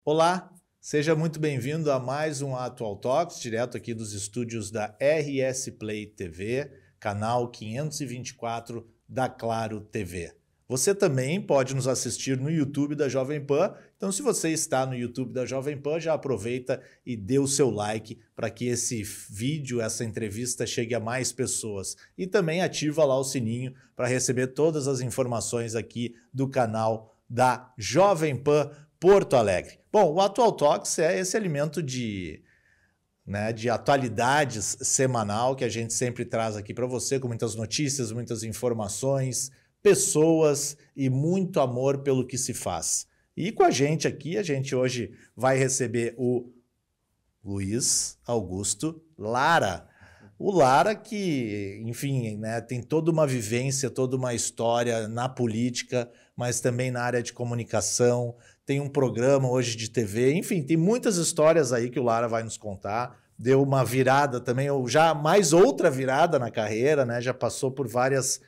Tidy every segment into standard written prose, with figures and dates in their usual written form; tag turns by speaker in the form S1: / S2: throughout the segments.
S1: Olá, seja muito bem-vindo a mais um Atual Talks, direto aqui dos estúdios da RS Play TV, canal 524 da Claro TV. Você também pode nos assistir no YouTube da Jovem Pan, então se você está no YouTube da Jovem Pan, já aproveita e dê o seu like para que esse vídeo, essa entrevista chegue a mais pessoas. E também ativa lá o sininho para receber todas as informações aqui do canal da Jovem Pan Porto Alegre. Bom, o Atual Talks é esse alimento de atualidades semanal que a gente sempre traz aqui para você, com muitas notícias, muitas informações, pessoas e muito amor pelo que se faz. E com a gente aqui, a gente hoje vai receber o Luiz Augusto Lara. O Lara que, enfim, né, tem toda uma vivência, toda uma história na política, mas também na área de comunicação, tem um programa hoje de TV, enfim, tem muitas histórias aí que o Lara vai nos contar. Deu uma virada também, ou já mais outra virada na carreira, né? Já passou por várias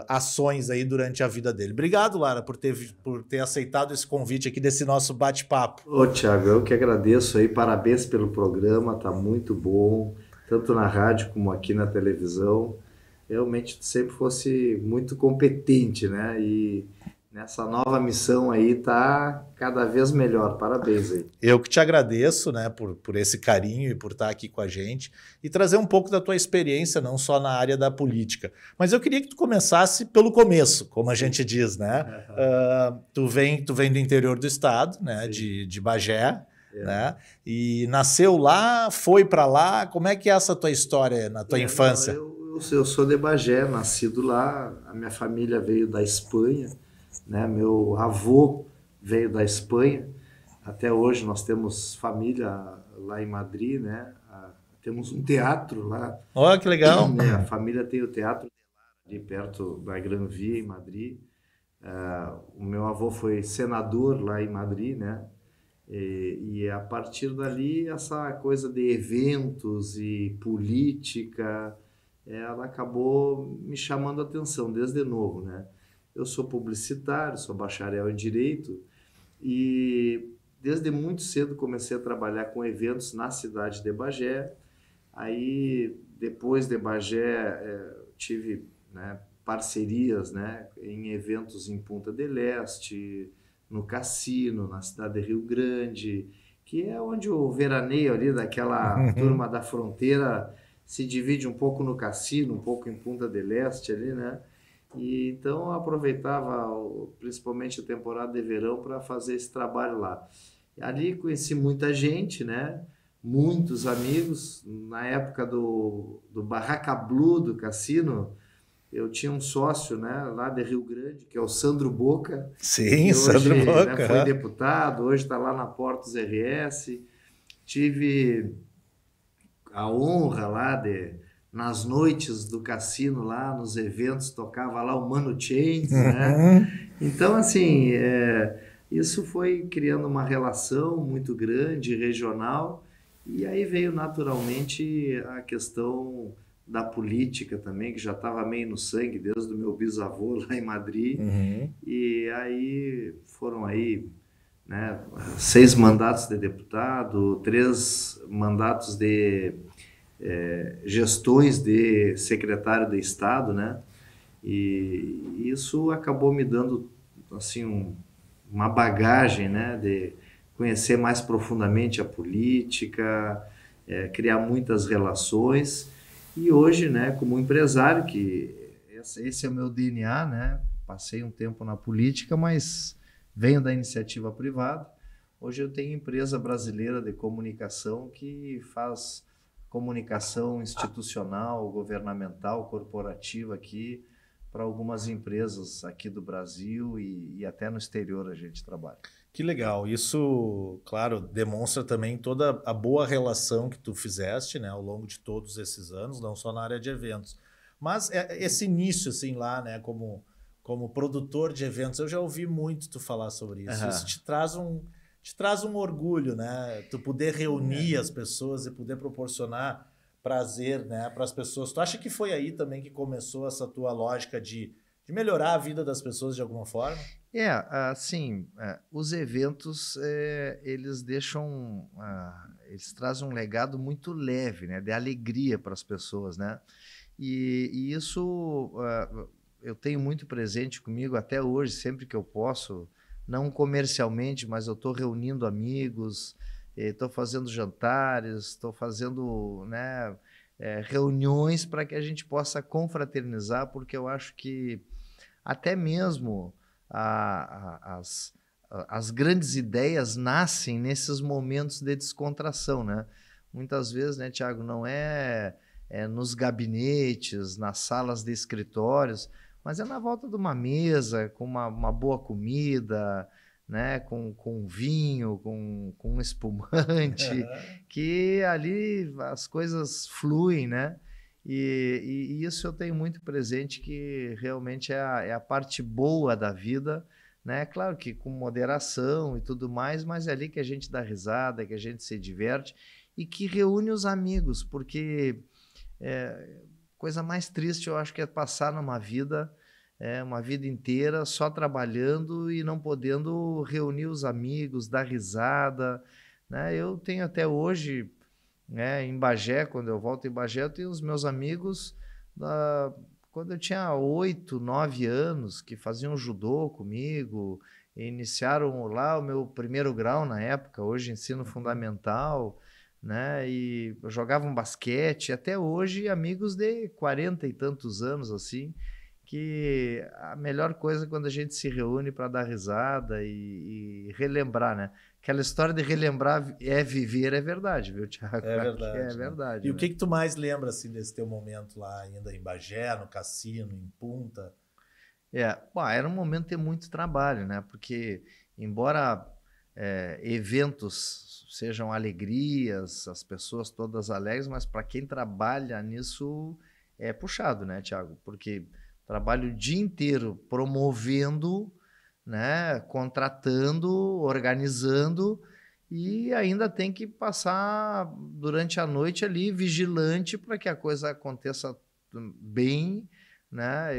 S1: ações aí durante a vida dele. Obrigado, Lara, por ter aceitado esse convite aqui desse nosso bate-papo.
S2: Ô, Thiago, eu que agradeço aí, parabéns pelo programa, tá muito bom, tanto na rádio como aqui na televisão. Realmente tu sempre fosse muito competente, né? E nessa nova missão aí tá cada vez melhor. Parabéns aí.
S1: Eu que te agradeço, né, por esse carinho e por estar aqui com a gente e trazer um pouco da tua experiência, não só na área da política. Mas eu queria que tu começasse pelo começo, como a gente diz, né? Tu vem do interior do estado, né, de Bagé, né? E nasceu lá, foi para lá. Como é que é essa tua história na tua infância?
S2: Eu sou de Bagé, nascido lá. A minha família veio da Espanha, né? Meu avô veio da Espanha. Até hoje nós temos família lá em Madrid, né? Temos um teatro lá.
S1: Olha que legal!
S2: A família tem o teatro ali perto da Gran Via, em Madrid. O meu avô foi senador lá em Madrid, né? E a partir dali, essa coisa de eventos e política, ela acabou me chamando a atenção desde novo, né? Eu sou publicitário, sou bacharel em Direito e desde muito cedo comecei a trabalhar com eventos na cidade de Bagé. Aí, depois de Bagé, tive, né, parcerias, né, em eventos em Punta del Este, no Cassino, na cidade de Rio Grande, que é onde o veraneio ali daquela turma da fronteira se divide um pouco no Cassino, um pouco em Punta del Este ali, né? E então eu aproveitava principalmente a temporada de verão para fazer esse trabalho lá. Ali conheci muita gente, né? Muitos amigos. Na época do Barraca Blue do Cassino, eu tinha um sócio, né, lá de Rio Grande, que é o Sandro Boca.
S1: Sim,
S2: que
S1: Sandro
S2: hoje,
S1: Boca.
S2: né, foi deputado, hoje está lá na Portos RS. Tive a honra lá nas noites do Cassino, lá nos eventos, tocava lá o Mano Chains, né? Então, assim, isso foi criando uma relação muito grande, regional, e aí veio naturalmente a questão da política também, que já estava meio no sangue desde o meu bisavô lá em Madrid. E aí foram aí, né, 6 mandatos de deputado, 3 mandatos de gestões de secretário de Estado, né? E isso acabou me dando assim uma bagagem, né, de conhecer mais profundamente a política, criar muitas relações. E hoje, né, como empresário, que esse é o meu DNA, né? Passei um tempo na política, mas venho da iniciativa privada. Hoje eu tenho empresa brasileira de comunicação que faz comunicação institucional, governamental, corporativa aqui para algumas empresas aqui do Brasil e até no exterior a gente trabalha.
S1: Que legal. Isso, claro, demonstra também toda a boa relação que tu fizeste, né, ao longo de todos esses anos, não só na área de eventos. Mas esse início, assim, lá, né, como produtor de eventos, eu já ouvi muito tu falar sobre isso. Isso te traz um orgulho, né? Tu poder reunir as pessoas e poder proporcionar prazer, né, para as pessoas. Tu acha que foi aí também que começou essa tua lógica de de melhorar a vida das pessoas de alguma forma?
S3: Assim, os eventos, eles deixam, eles trazem um legado muito leve, né, de alegria para as pessoas, né? E isso eu tenho muito presente comigo até hoje, sempre que eu posso, não comercialmente, mas eu estou reunindo amigos, estou fazendo jantares, estou fazendo, né, reuniões para que a gente possa confraternizar, porque eu acho que até mesmo as grandes ideias nascem nesses momentos de descontração, né? Muitas vezes, né, Tiago, não é nos gabinetes, nas salas de escritórios, mas é na volta de uma mesa, com uma boa comida, né, com vinho, com um espumante, que ali as coisas fluem, né? E isso eu tenho muito presente, que realmente é a parte boa da vida, né? Claro que com moderação e tudo mais, mas é ali que a gente dá risada, que a gente se diverte e que reúne os amigos, porque coisa mais triste eu acho que é passar numa vida, uma vida inteira só trabalhando e não podendo reunir os amigos, dar risada, né? Eu tenho até hoje, né, em Bagé, quando eu volto em Bagé, eu tenho os meus amigos quando eu tinha 8, 9 anos, que faziam judô comigo, e iniciaram lá o meu primeiro grau na época, hoje ensino fundamental, né, e jogavam basquete, até hoje amigos de 40 e tantos anos, assim, que a melhor coisa é quando a gente se reúne para dar risada e relembrar, né? Aquela história de relembrar é viver, é verdade, viu, Tiago?
S1: É verdade.
S3: É verdade.
S1: E
S3: né?
S1: o que tu mais lembra, assim, desse teu momento lá ainda em Bagé, no cassino, em Punta?
S3: Era um momento de muito trabalho, né? Porque, embora eventos sejam alegrias, as pessoas todas alegres, mas para quem trabalha nisso é puxado, né, Tiago? Porque trabalho o dia inteiro promovendo, né, contratando, organizando, e ainda tem que passar durante a noite ali vigilante para que a coisa aconteça bem, né?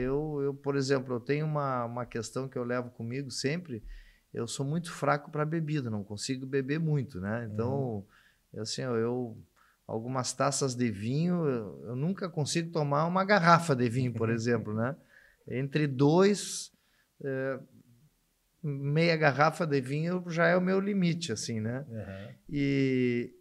S3: Por exemplo, eu tenho uma questão que eu levo comigo sempre. Eu sou muito fraco para bebida, não consigo beber muito, né? Então, assim, algumas taças de vinho, eu nunca consigo tomar uma garrafa de vinho, por exemplo, né? Entre dois, meia garrafa de vinho já é o meu limite, assim, né? E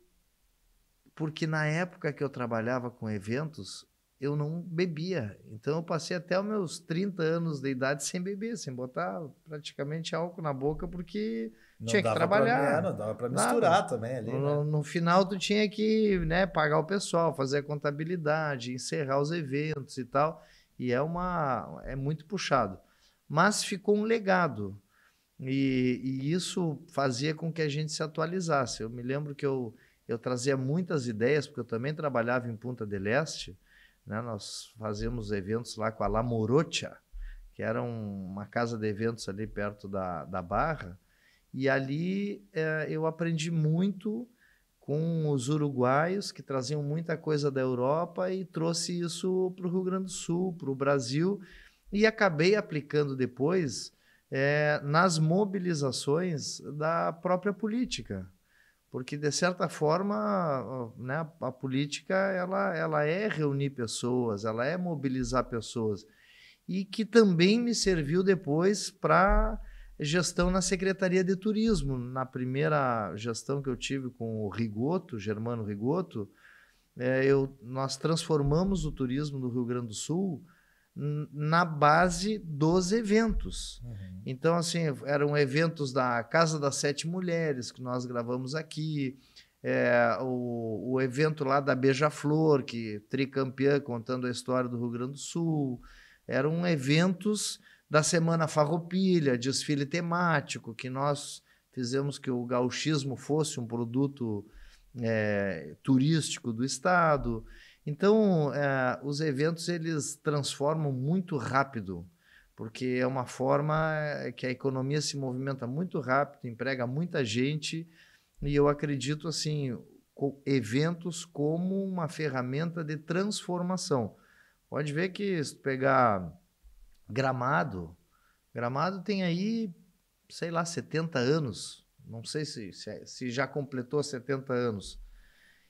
S3: porque na época que eu trabalhava com eventos, eu não bebia. Então eu passei até os meus 30 anos de idade sem beber, sem botar praticamente álcool na boca, porque tinha que trabalhar.
S1: Não dava para misturar também ali, né?
S3: No final tu tinha que, né, pagar o pessoal, fazer a contabilidade, encerrar os eventos e tal. E é muito puxado. Mas ficou um legado. E isso fazia com que a gente se atualizasse. Eu me lembro que eu trazia muitas ideias, porque eu também trabalhava em Punta del Este, né? Nós fazíamos eventos lá com a La Morocha, que era uma casa de eventos ali perto da Barra, e ali eu aprendi muito com os uruguaios, que traziam muita coisa da Europa, e trouxe isso para o Rio Grande do Sul, para o Brasil, e acabei aplicando depois nas mobilizações da própria política. Porque, de certa forma, né, a política ela é reunir pessoas, ela é mobilizar pessoas. E que também me serviu depois para gestão na Secretaria de Turismo. Na primeira gestão que eu tive com o Rigoto, Germano Rigoto, nós transformamos o turismo do Rio Grande do Sul na base dos eventos. Então, assim, eram eventos da Casa das Sete Mulheres, que nós gravamos aqui, o evento lá da Beija-Flor, que tricampeã, contando a história do Rio Grande do Sul. Eram eventos da Semana Farroupilha, desfile temático, que nós fizemos que o gauchismo fosse um produto turístico do estado. Então, os eventos eles transformam muito rápido, porque é uma forma que a economia se movimenta muito rápido, emprega muita gente, e eu acredito assim, eventos como uma ferramenta de transformação. Pode ver que se pegar Gramado. Gramado tem aí, sei lá, 70 anos. Não sei se já completou 70 anos.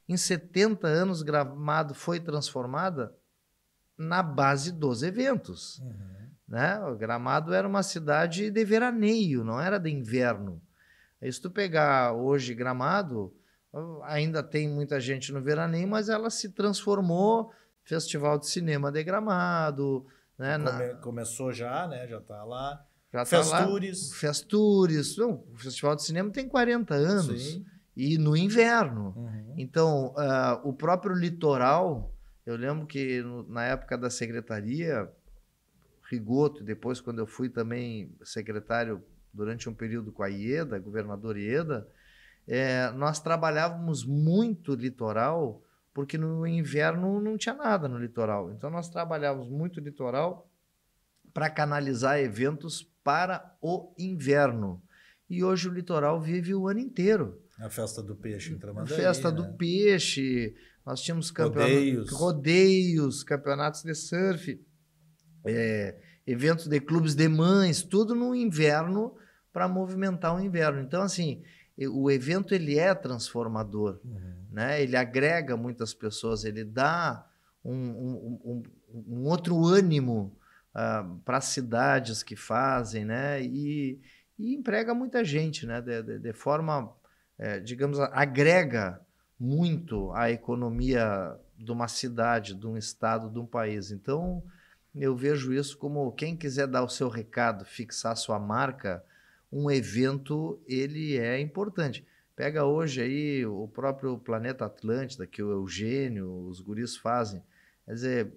S3: Em 70 anos, Gramado foi transformada na base dos eventos. Né? O Gramado era uma cidade de veraneio, não era de inverno. Aí, se tu pegar hoje Gramado, ainda tem muita gente no veraneio, mas ela se transformou Festival de Cinema de Gramado. Né?
S1: Começou já, né? Já está lá.
S3: Já
S1: Festures.
S3: Tá lá. Festures. Não, o Festival de Cinema tem 40 anos.
S1: Sim.
S3: E no inverno. Então, o próprio litoral, eu lembro que na época da secretaria, Rigoto, depois quando eu fui também secretário durante um período com a Ieda, governador Ieda, nós trabalhávamos muito litoral, porque no inverno não tinha nada no litoral. Então, nós trabalhávamos muito litoral para canalizar eventos para o inverno. E hoje o litoral vive o ano inteiro.
S1: A festa do peixe em Tramandaí,
S3: Festa
S1: né?
S3: do peixe, nós tínhamos rodeios, campeonatos de surf, eventos de clubes de mães, tudo no inverno para movimentar o inverno. Então, assim, o evento ele é transformador, né? Ele agrega muitas pessoas, ele dá um outro ânimo para as cidades que fazem, né? E emprega muita gente, né? De forma, digamos, agrega muito a economia de uma cidade, de um estado, de um país. Então, eu vejo isso como quem quiser dar o seu recado, fixar sua marca, um evento, ele é importante. Pega hoje aí o próprio Planeta Atlântida, que o Eugênio, os guris fazem. Quer dizer,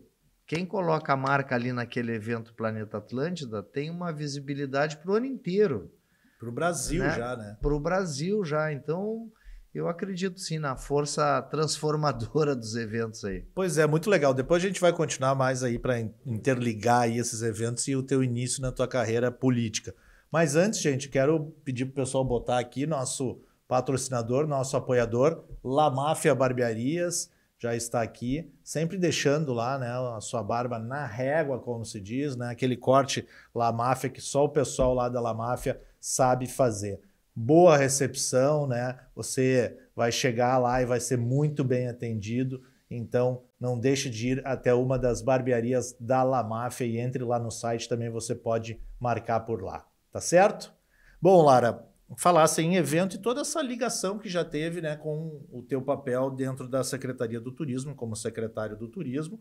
S3: quem coloca a marca ali naquele evento Planeta Atlântida tem uma visibilidade para o ano inteiro.
S1: Para o Brasil, né? Já, né?
S3: Para o Brasil já. Então, eu acredito sim na força transformadora dos eventos aí.
S1: Pois é, muito legal. Depois a gente vai continuar mais aí para interligar aí esses eventos e o teu início na tua carreira política. Mas antes, gente, quero pedir para o pessoal botar aqui nosso patrocinador, nosso apoiador, La Máfia Barbearias, já está aqui, sempre deixando lá, né, a sua barba na régua, como se diz, né, aquele corte La Máfia que só o pessoal lá da La Máfia sabe fazer. Boa recepção, né? Você vai chegar lá e vai ser muito bem atendido. Então, não deixe de ir até uma das barbearias da La Máfia e entre lá no site também, você pode marcar por lá. Tá certo? Bom, Lara, falasse em evento e toda essa ligação que já teve, né, com o teu papel dentro da Secretaria do Turismo, como secretário do Turismo.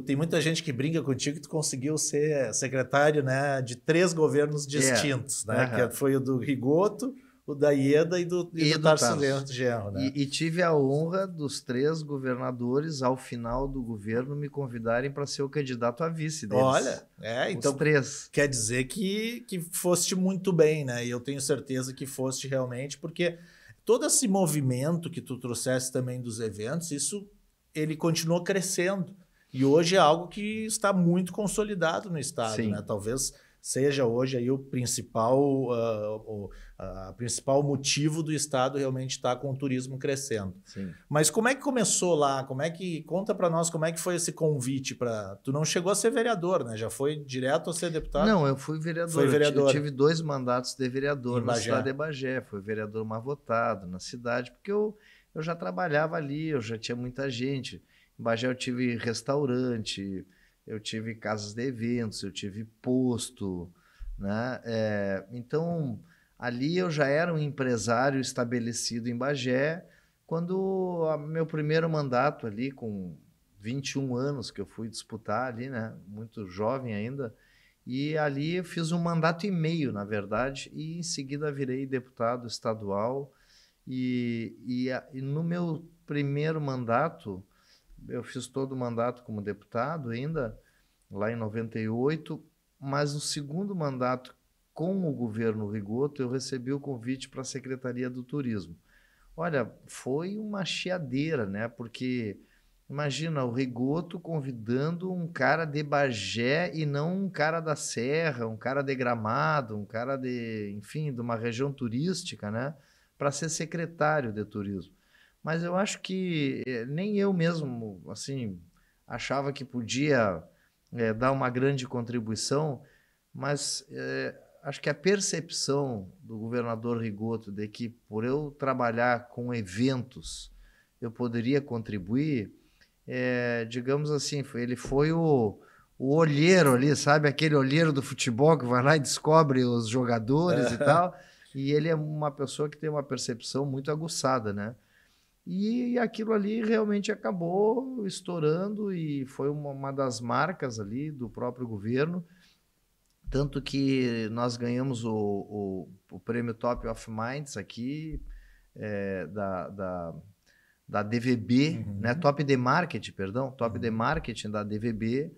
S1: Tem muita gente que brinca contigo que tu conseguiu ser secretário, né, de 3 governos distintos, né? Que foi o do Rigoto, o da Ieda e do Tarcísio Genro, né?
S3: E tive a honra dos 3 governadores, ao final do governo, me convidarem para ser o candidato a vice deles.
S1: Olha, então
S3: 3.
S1: Quer dizer que foste muito bem, né? E eu tenho certeza que foste realmente, porque todo esse movimento que tu trouxeste também dos eventos, isso ele continuou crescendo. E hoje é algo que está muito consolidado no estado,
S3: Sim.
S1: né? Talvez seja hoje aí o principal motivo do estado realmente estar com o turismo crescendo.
S3: Sim.
S1: Mas como é que começou lá? Conta para nós como é que foi esse convite para... Tu não chegou a ser vereador, né? Já foi direto a ser deputado?
S3: Não, eu fui vereador.
S1: Foi vereador.
S3: Eu tive 2 mandatos de vereador na cidade de Bagé. Fui vereador mais votado na cidade, porque eu já trabalhava ali, eu já tinha muita gente. Em Bagé eu tive restaurante, eu tive casas de eventos, eu tive posto, né? Então, ali eu já era um empresário estabelecido em Bagé, quando meu primeiro mandato ali, com 21 anos que eu fui disputar ali, né? Muito jovem ainda, e ali eu fiz 1 mandato e meio, na verdade, e em seguida virei deputado estadual, e no meu primeiro mandato, eu fiz todo o mandato como deputado ainda, lá em 98, mas no segundo mandato, com o governo Rigoto, eu recebi o convite para a Secretaria do Turismo. Olha, foi uma chiadeira, né? Porque, imagina, o Rigoto convidando um cara de Bagé e não um cara da Serra, um cara de Gramado, um cara enfim, de uma região turística, né? Para ser secretário de turismo. Mas eu acho que nem eu mesmo, assim, achava que podia dar uma grande contribuição, mas acho que a percepção do governador Rigoto de que por eu trabalhar com eventos eu poderia contribuir, digamos assim, ele foi o olheiro ali, sabe? Aquele olheiro do futebol que vai lá e descobre os jogadores e tal. E ele é uma pessoa que tem uma percepção muito aguçada, né? E aquilo ali realmente acabou estourando e foi uma das marcas ali do próprio governo. Tanto que nós ganhamos o prêmio Top of Minds aqui, da DVB, né? Top de Marketing, perdão, Top de Marketing da DVB,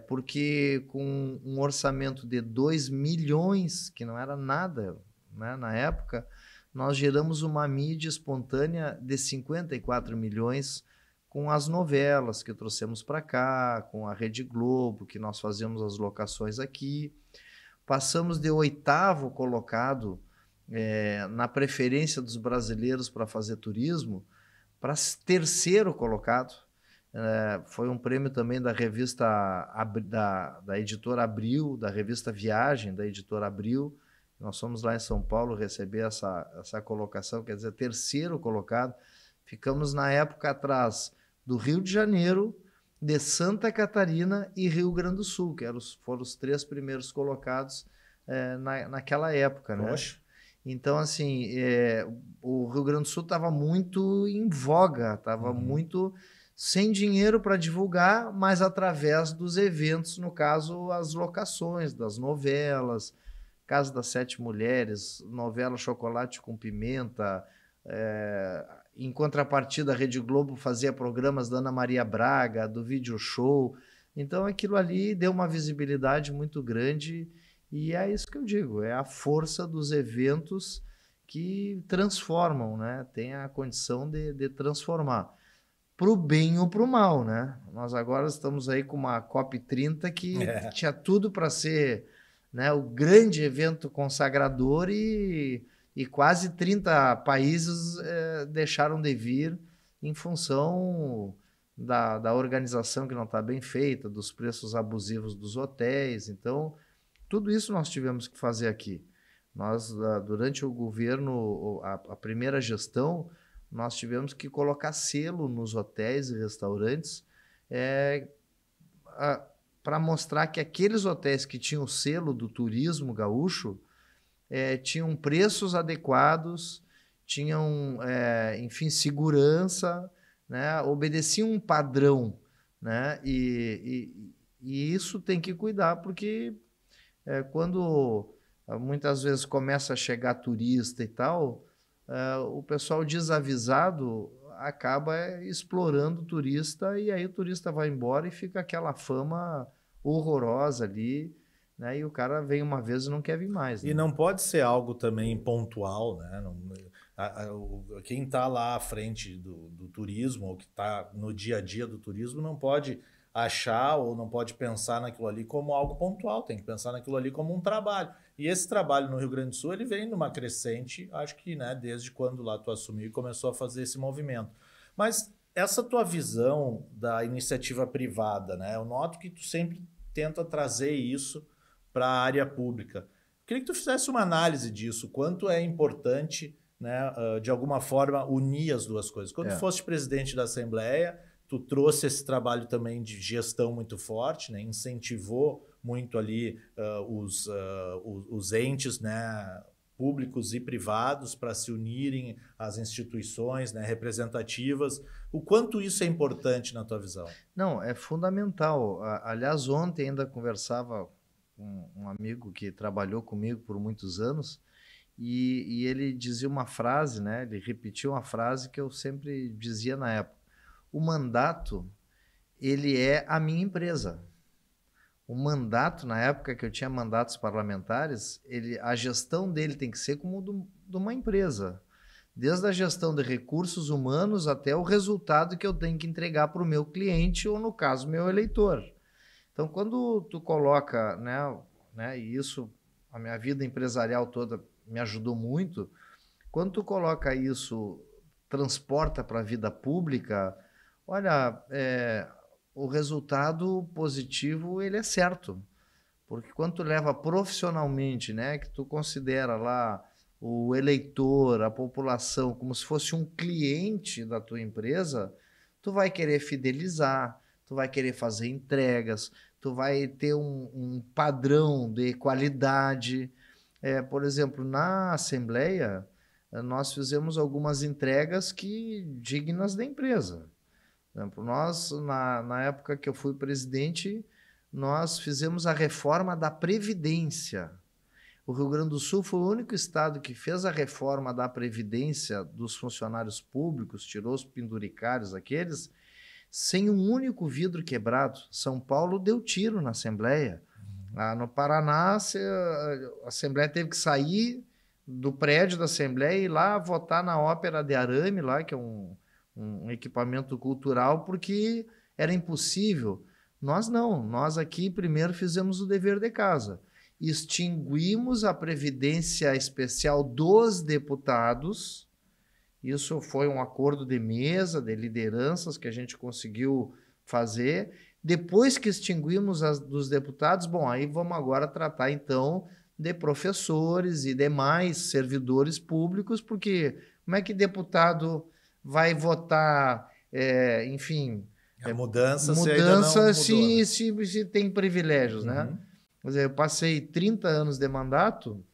S3: porque com um orçamento de 2 milhões, que não era nada, né, na época, nós geramos uma mídia espontânea de 54 milhões com as novelas que trouxemos para cá, com a Rede Globo, que nós fazemos as locações aqui. Passamos de 8º colocado na preferência dos brasileiros para fazer turismo para 3º colocado. Foi um prêmio também da revista da editora Abril, da revista Viagem, da editora Abril. Nós fomos lá em São Paulo receber essa colocação, quer dizer, 3º colocado. Ficamos, na época, atrás do Rio de Janeiro, de Santa Catarina e Rio Grande do Sul, que foram os 3 primeiros colocados naquela época, né?
S1: Poxa.
S3: Então, assim, o Rio Grande do Sul estava muito em voga, estava muito sem dinheiro para divulgar, mas através dos eventos, no caso, as locações das novelas, Casa das 7 Mulheres, novela Chocolate com Pimenta. Em contrapartida, a Rede Globo fazia programas da Ana Maria Braga, do Video Show. Então, aquilo ali deu uma visibilidade muito grande e é isso que eu digo, é a força dos eventos que transformam, né? Tem a condição de transformar, para o bem ou para o mal, né? Nós agora estamos aí com uma COP30 que tinha tudo para ser, né, o grande evento consagrador e quase 30 países deixaram de vir em função da organização que não está bem feita, dos preços abusivos dos hotéis. Então, tudo isso nós tivemos que fazer aqui. Nós, durante o governo, a primeira gestão, nós tivemos que colocar selo nos hotéis e restaurantes para mostrar que aqueles hotéis que tinham o selo do turismo gaúcho tinham preços adequados, tinham, enfim, segurança, né? Obedeciam um padrão, né? E isso tem que cuidar, porque quando muitas vezes começa a chegar turista e tal, o pessoal desavisado acaba explorando o turista e aí o turista vai embora e fica aquela fama horrorosa ali, né? E o cara vem uma vez e não quer vir mais, né?
S1: E não pode ser algo também pontual, né? Quem está lá à frente do turismo, ou que está no dia a dia do turismo, não pode achar ou não pode pensar naquilo ali como algo pontual, tem que pensar naquilo ali como um trabalho. E esse trabalho no Rio Grande do Sul, ele vem numa crescente, acho que, né, desde quando lá tu assumiu e começou a fazer esse movimento. Mas essa tua visão da iniciativa privada, né? Eu noto que tu sempre tenta trazer isso para a área pública. Queria que tu fizesse uma análise disso, quanto é importante, né, de alguma forma, unir as duas coisas. Quando tu foste presidente da Assembleia, tu trouxe esse trabalho também de gestão muito forte, né, incentivou muito ali os entes, né, públicos e privados para se unirem às instituições, né, representativas. O quanto isso é importante na tua visão?
S3: Não, é fundamental. Aliás, ontem ainda conversava com um amigo que trabalhou comigo por muitos anos e ele dizia uma frase, né? Ele repetiu uma frase que eu sempre dizia na época. O mandato, ele é a minha empresa. O mandato, na época que eu tinha mandatos parlamentares, a gestão dele tem que ser como de uma empresa. Desde a gestão de recursos humanos até o resultado que eu tenho que entregar para o meu cliente ou, no caso, meu eleitor. Então, quando tu coloca, né, e isso, a minha vida empresarial toda me ajudou muito, quando tu coloca isso, transporta para a vida pública, olha, o resultado positivo ele é certo. Porque quando tu leva profissionalmente, né, que tu considera lá o eleitor, a população, como se fosse um cliente da tua empresa, tu vai querer fidelizar, tu vai querer fazer entregas, tu vai ter um padrão de qualidade. Por exemplo, na Assembleia, nós fizemos algumas entregas dignas da empresa. Por exemplo, nós, na época que eu fui presidente, nós fizemos a reforma da Previdência. O Rio Grande do Sul foi o único estado que fez a reforma da Previdência dos funcionários públicos, tirou os penduricários aqueles, sem um único vidro quebrado. São Paulo deu tiro na Assembleia. Lá no Paraná, a Assembleia teve que sair do prédio da Assembleia e ir lá votar na Ópera de Arame, lá, que é um equipamento cultural, porque era impossível. Nós não. Nós aqui primeiro fizemos o dever de casa. Extinguimos a Previdência Especial dos deputados. Isso foi um acordo de mesa, de lideranças que a gente conseguiu fazer. Depois que extinguimos as dos deputados, bom, aí vamos agora tratar então de professores e demais servidores públicos, porque como é que deputado vai votar, enfim...
S1: A mudança
S3: se
S1: ainda não mudou, né?
S3: se tem privilégios, né? Quer dizer, eu passei 30 anos de mandato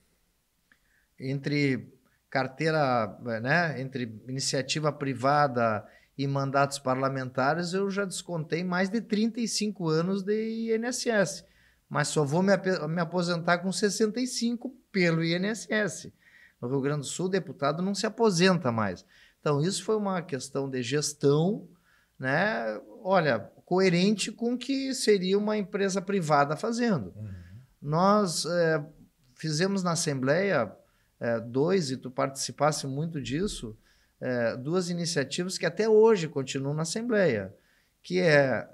S3: entre carteira, né, entre iniciativa privada e mandatos parlamentares, eu já descontei mais de 35 anos de INSS. Mas só vou me aposentar com 65 pelo INSS. No Rio Grande do Sul, o deputado não se aposenta mais. Então, isso foi uma questão de gestão, né? Olha, coerente com o que seria uma empresa privada fazendo. Nós fizemos na Assembleia e tu participasse muito disso, duas iniciativas que até hoje continuam na Assembleia, que é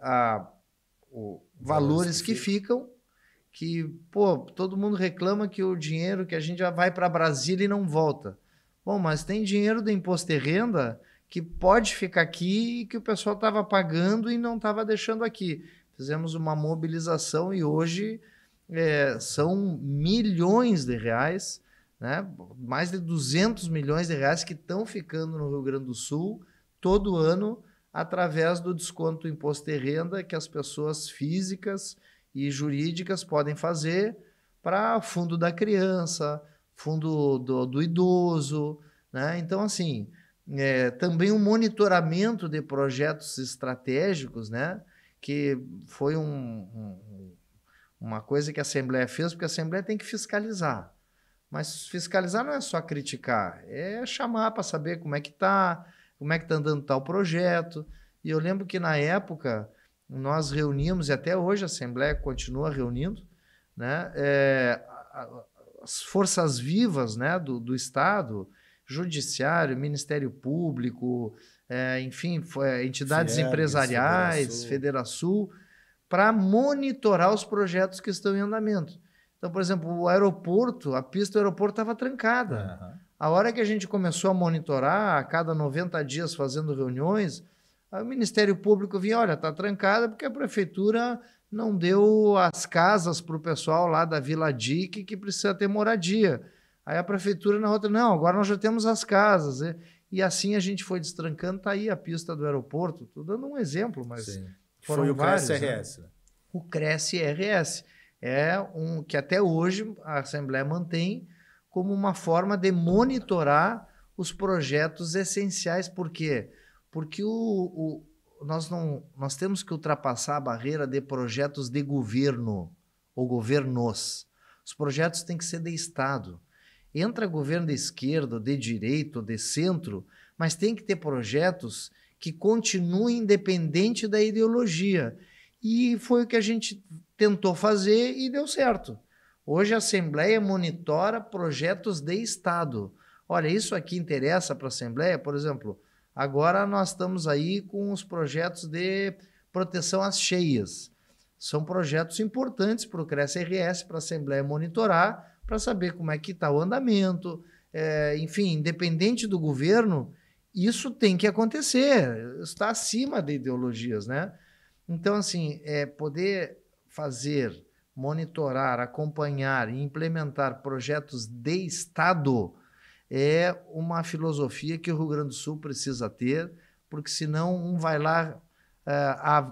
S3: valores que ficam, que, pô, todo mundo reclama que o dinheiro que a gente já vai para Brasília e não volta. Bom, mas tem dinheiro do imposto de renda que pode ficar aqui e que o pessoal estava pagando e não estava deixando aqui. Fizemos uma mobilização e hoje são milhões de reais, né? Mais de 200 milhões de reais que estão ficando no Rio Grande do Sul todo ano através do desconto do imposto de renda que as pessoas físicas e jurídicas podem fazer para fundo da criança, fundo do idoso, né? Então, assim, também um monitoramento de projetos estratégicos, né? Que foi uma coisa que a Assembleia fez, porque a Assembleia tem que fiscalizar. Mas fiscalizar não é só criticar, é chamar para saber como é que está andando tal projeto. E eu lembro que na época nós reuníamos, e até hoje a Assembleia continua reunindo, né? As forças vivas, né, do Estado, Judiciário, Ministério Público, enfim, entidades empresariais, Federação, para monitorar os projetos que estão em andamento. Então, por exemplo, o aeroporto, a pista do aeroporto estava trancada. A hora que a gente começou a monitorar, a cada 90 dias fazendo reuniões, o Ministério Público vinha, olha, está trancada porque a prefeitura não deu as casas para o pessoal lá da Vila Dique que precisa ter moradia. Aí a prefeitura na outra, não, agora nós já temos as casas. E assim a gente foi destrancando, está aí a pista do aeroporto. Estou dando um exemplo, mas foram
S1: foi o
S3: vários,
S1: Cresce-RS.
S3: né? O Cresce-RS é que até hoje a Assembleia mantém como uma forma de monitorar os projetos essenciais. Por quê? Porque nós temos que ultrapassar a barreira de projetos de governo ou governos. Os projetos têm que ser de Estado. Entra governo de esquerda, de direita, de centro, mas tem que ter projetos que continuem independente da ideologia. E foi o que a gente tentou fazer e deu certo. Hoje a Assembleia monitora projetos de Estado. Olha, isso aqui interessa para a Assembleia, por exemplo, agora nós estamos aí com os projetos de proteção às cheias. São projetos importantes para o Cresce-RS, para a Assembleia monitorar, para saber como é que está o andamento. Enfim, independente do governo, isso tem que acontecer. Está acima de ideologias, né? Então, assim, poder fazer, monitorar, acompanhar e implementar projetos de Estado é uma filosofia que o Rio Grande do Sul precisa ter, porque senão um vai lá,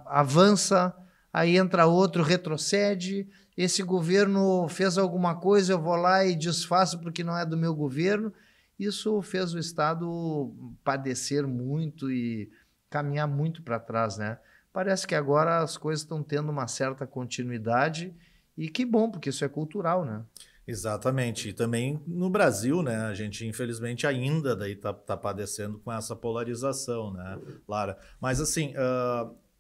S3: avança, aí entra outro, retrocede, esse governo fez alguma coisa, eu vou lá e desfaço porque não é do meu governo. Isso fez o Estado padecer muito e caminhar muito para trás, né? Parece que agora as coisas estão tendo uma certa continuidade e que bom, porque isso é cultural, né?
S1: Exatamente. E também no Brasil, né? A gente, infelizmente, ainda daí tá padecendo com essa polarização, né, Lara? Mas, assim,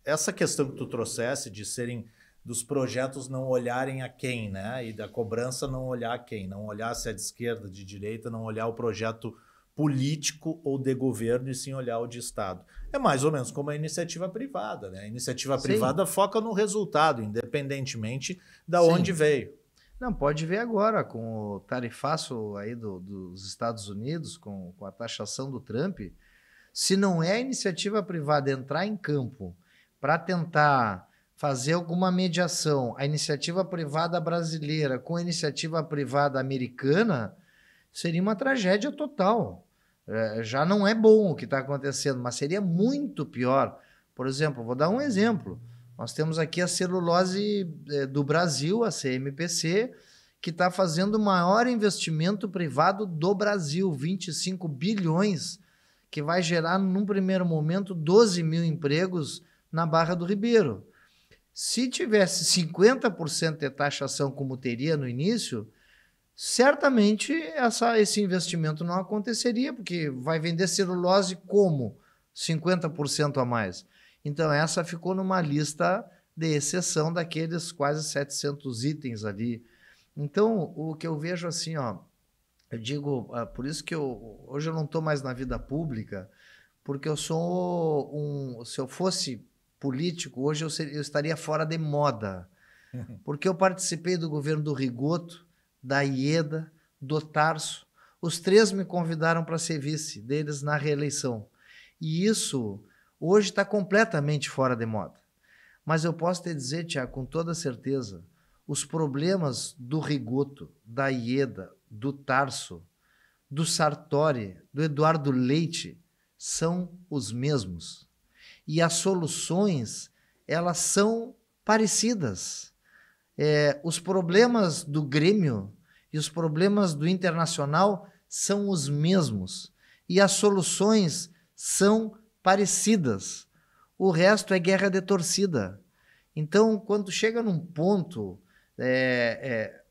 S1: essa questão que tu trouxesse de serem dos projetos não olharem a quem, né? E da cobrança não olhar a quem, não olhar se é de esquerda, de direita, não olhar o projeto político ou de governo e sim olhar o de Estado. É mais ou menos como a iniciativa privada, né? A iniciativa privada foca no resultado, independentemente da onde veio.
S3: Não, pode ver agora com o tarifaço aí dos Estados Unidos, com a taxação do Trump. Se não é a iniciativa privada entrar em campo para tentar fazer alguma mediação, a iniciativa privada brasileira com a iniciativa privada americana, seria uma tragédia total. Já não é bom o que está acontecendo, mas seria muito pior. Por exemplo, vou dar um exemplo. Nós temos aqui a Celulose do Brasil, a CMPC, que está fazendo o maior investimento privado do Brasil, 25 bilhões, que vai gerar, num primeiro momento, 12 mil empregos na Barra do Ribeiro. Se tivesse 50% de taxação, como teria no início, certamente esse investimento não aconteceria, porque vai vender celulose como 50% a mais. Então, essa ficou numa lista de exceção daqueles quase 700 itens ali. Então, o que eu vejo assim, ó, eu digo, por isso que hoje eu não estou mais na vida pública, porque eu sou se eu fosse político, hoje eu estaria fora de moda, porque eu participei do governo do Rigoto, da Ieda, do Tarso, os três me convidaram para ser vice deles na reeleição. E isso hoje está completamente fora de moda. Mas eu posso te dizer, Tiago, com toda certeza, os problemas do Rigoto, da Ieda, do Tarso, do Sartori, do Eduardo Leite, são os mesmos. E as soluções, elas são parecidas. Os problemas do Grêmio e os problemas do Internacional são os mesmos. E as soluções são parecidas. O resto é guerra de torcida. Então, quando chega num ponto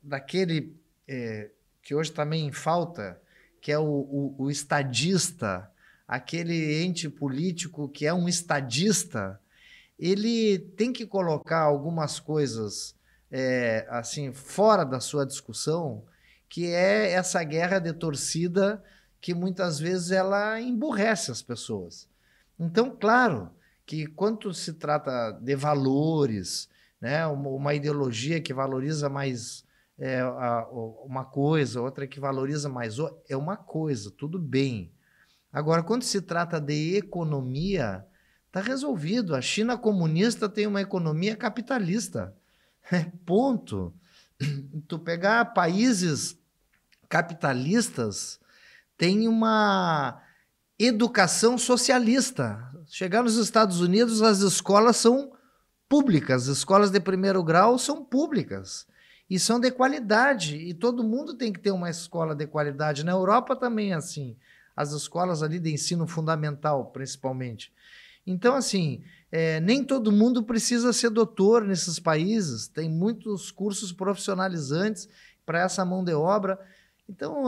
S3: daquele que hoje também em falta, que é o estadista, aquele ente político que é um estadista, ele tem que colocar algumas coisas assim fora da sua discussão, que é essa guerra de torcida que muitas vezes ela emburrece as pessoas. Então, claro que quando se trata de valores, né, uma ideologia que valoriza mais uma coisa, outra que valoriza mais outra, é uma coisa, tudo bem. Agora, quando se trata de economia, está resolvido. A China comunista tem uma economia capitalista. Ponto. Tu pegar países capitalistas, tem uma educação socialista. Chegar nos Estados Unidos, as escolas são públicas, as escolas de primeiro grau são públicas e são de qualidade, e todo mundo tem que ter uma escola de qualidade. Na Europa também é assim, as escolas ali de ensino fundamental, principalmente. Então, assim, nem todo mundo precisa ser doutor nesses países, tem muitos cursos profissionalizantes para essa mão de obra. Então,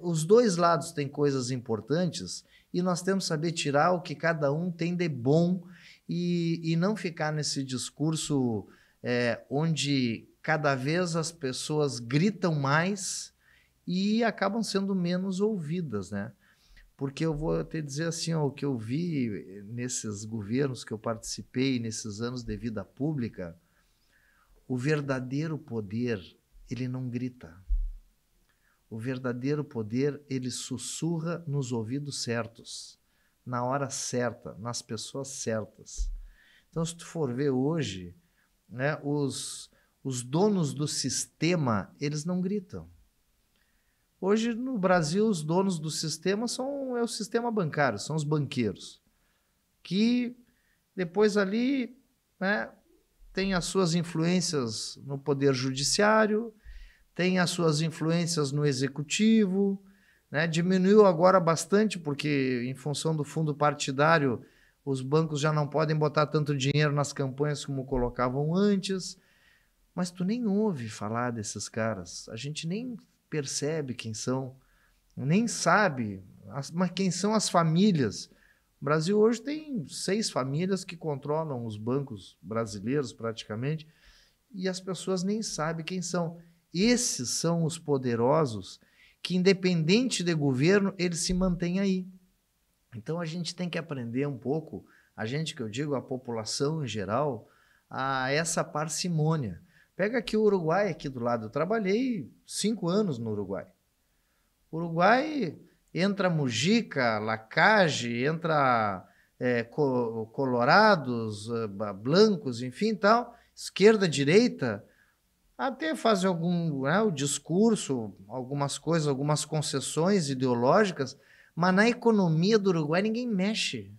S3: os dois lados têm coisas importantes e nós temos que saber tirar o que cada um tem de bom e não ficar nesse discurso onde cada vez as pessoas gritam mais e acabam sendo menos ouvidas, né? Porque eu vou te dizer assim, ó, o que eu vi nesses governos que eu participei, nesses anos de vida pública, o verdadeiro poder, ele não grita. O verdadeiro poder, ele sussurra nos ouvidos certos, na hora certa, nas pessoas certas. Então, se tu for ver hoje, né, os donos do sistema, eles não gritam. Hoje, no Brasil, os donos do sistema é o sistema bancário, são os banqueiros, que depois ali, né, tem as suas influências no poder judiciário, tem as suas influências no executivo, né? Diminuiu agora bastante, porque em função do fundo partidário, os bancos já não podem botar tanto dinheiro nas campanhas como colocavam antes, mas tu nem ouve falar desses caras, a gente nem percebe quem são, nem sabe mas quem são as famílias. O Brasil hoje tem 6 famílias que controlam os bancos brasileiros praticamente, e as pessoas nem sabem quem são. Esses são os poderosos que, independente de governo, eles se mantêm aí. Então a gente tem que aprender um pouco, a gente que eu digo, a população em geral, a essa parcimônia. Pega aqui o Uruguai, aqui do lado. Eu trabalhei 5 anos no Uruguai. Uruguai entra Mujica, Lacage, entra colorados, blancos, enfim, tal, esquerda, direita, até faz algum, né, o discurso, algumas coisas, algumas concessões ideológicas, mas na economia do Uruguai ninguém mexe.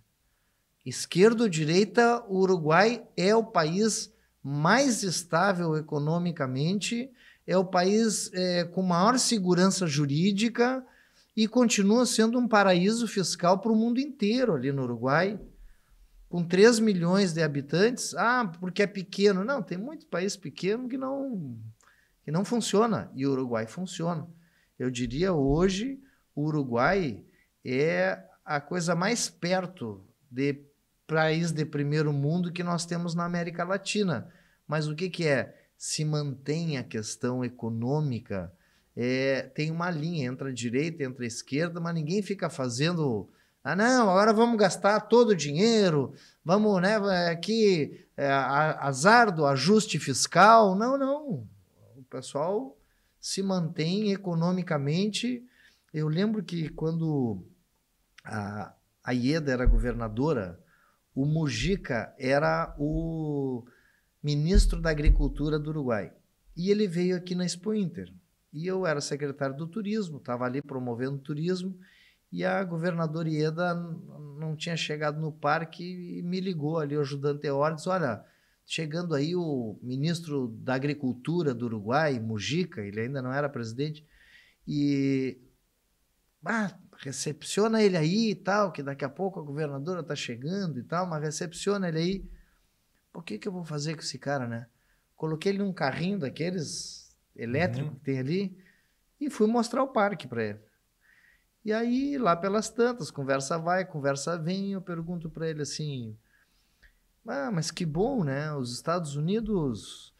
S3: Esquerda ou direita, o Uruguai é o país mais estável economicamente, é o país com maior segurança jurídica e continua sendo um paraíso fiscal para o mundo inteiro ali no Uruguai. Com 3 milhões de habitantes, porque é pequeno. Não, tem muito país pequeno que não funciona, e o Uruguai funciona. Eu diria hoje, o Uruguai é a coisa mais perto de país de primeiro mundo que nós temos na América Latina. Mas o que é? Se mantém a questão econômica, tem uma linha, entra a direita, entra a esquerda, mas ninguém fica fazendo... não, agora vamos gastar todo o dinheiro, vamos, né, aqui, azar do ajuste fiscal. Não. O pessoal se mantém economicamente. Eu lembro que quando a Ieda era governadora, o Mujica era o ministro da Agricultura do Uruguai. E ele veio aqui na Expo Inter. E eu era secretário do turismo, estava ali promovendo turismo, e a governadora Ieda não tinha chegado no parque e me ligou ali, o ajudante Eor, disse, olha, chegando aí o ministro da Agricultura do Uruguai, Mujica, ele ainda não era presidente, e recepciona ele aí e tal, que daqui a pouco a governadora está chegando e tal, mas recepciona ele aí. Por que eu vou fazer com esse cara, né? Coloquei ele num carrinho daqueles elétricos que tem ali e fui mostrar o parque para ele. E aí, lá pelas tantas, conversa vai, conversa vem, eu pergunto para ele assim, mas que bom, né? Os Estados Unidos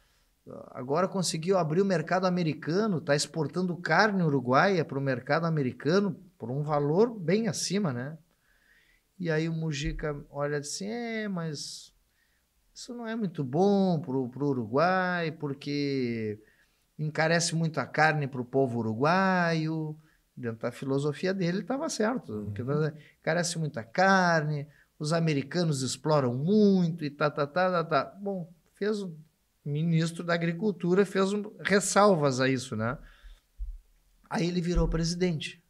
S3: agora conseguiu abrir o mercado americano, está exportando carne uruguaia para o mercado americano por um valor bem acima, né? E aí o Mujica olha assim, mas isso não é muito bom para o Uruguai, porque encarece muito a carne para o povo uruguaio. Dentro da filosofia dele estava certo, encarece muita carne, os americanos exploram muito e tá. Bom, fez o ministro da Agricultura, fez ressalvas a isso, né? Aí ele virou presidente.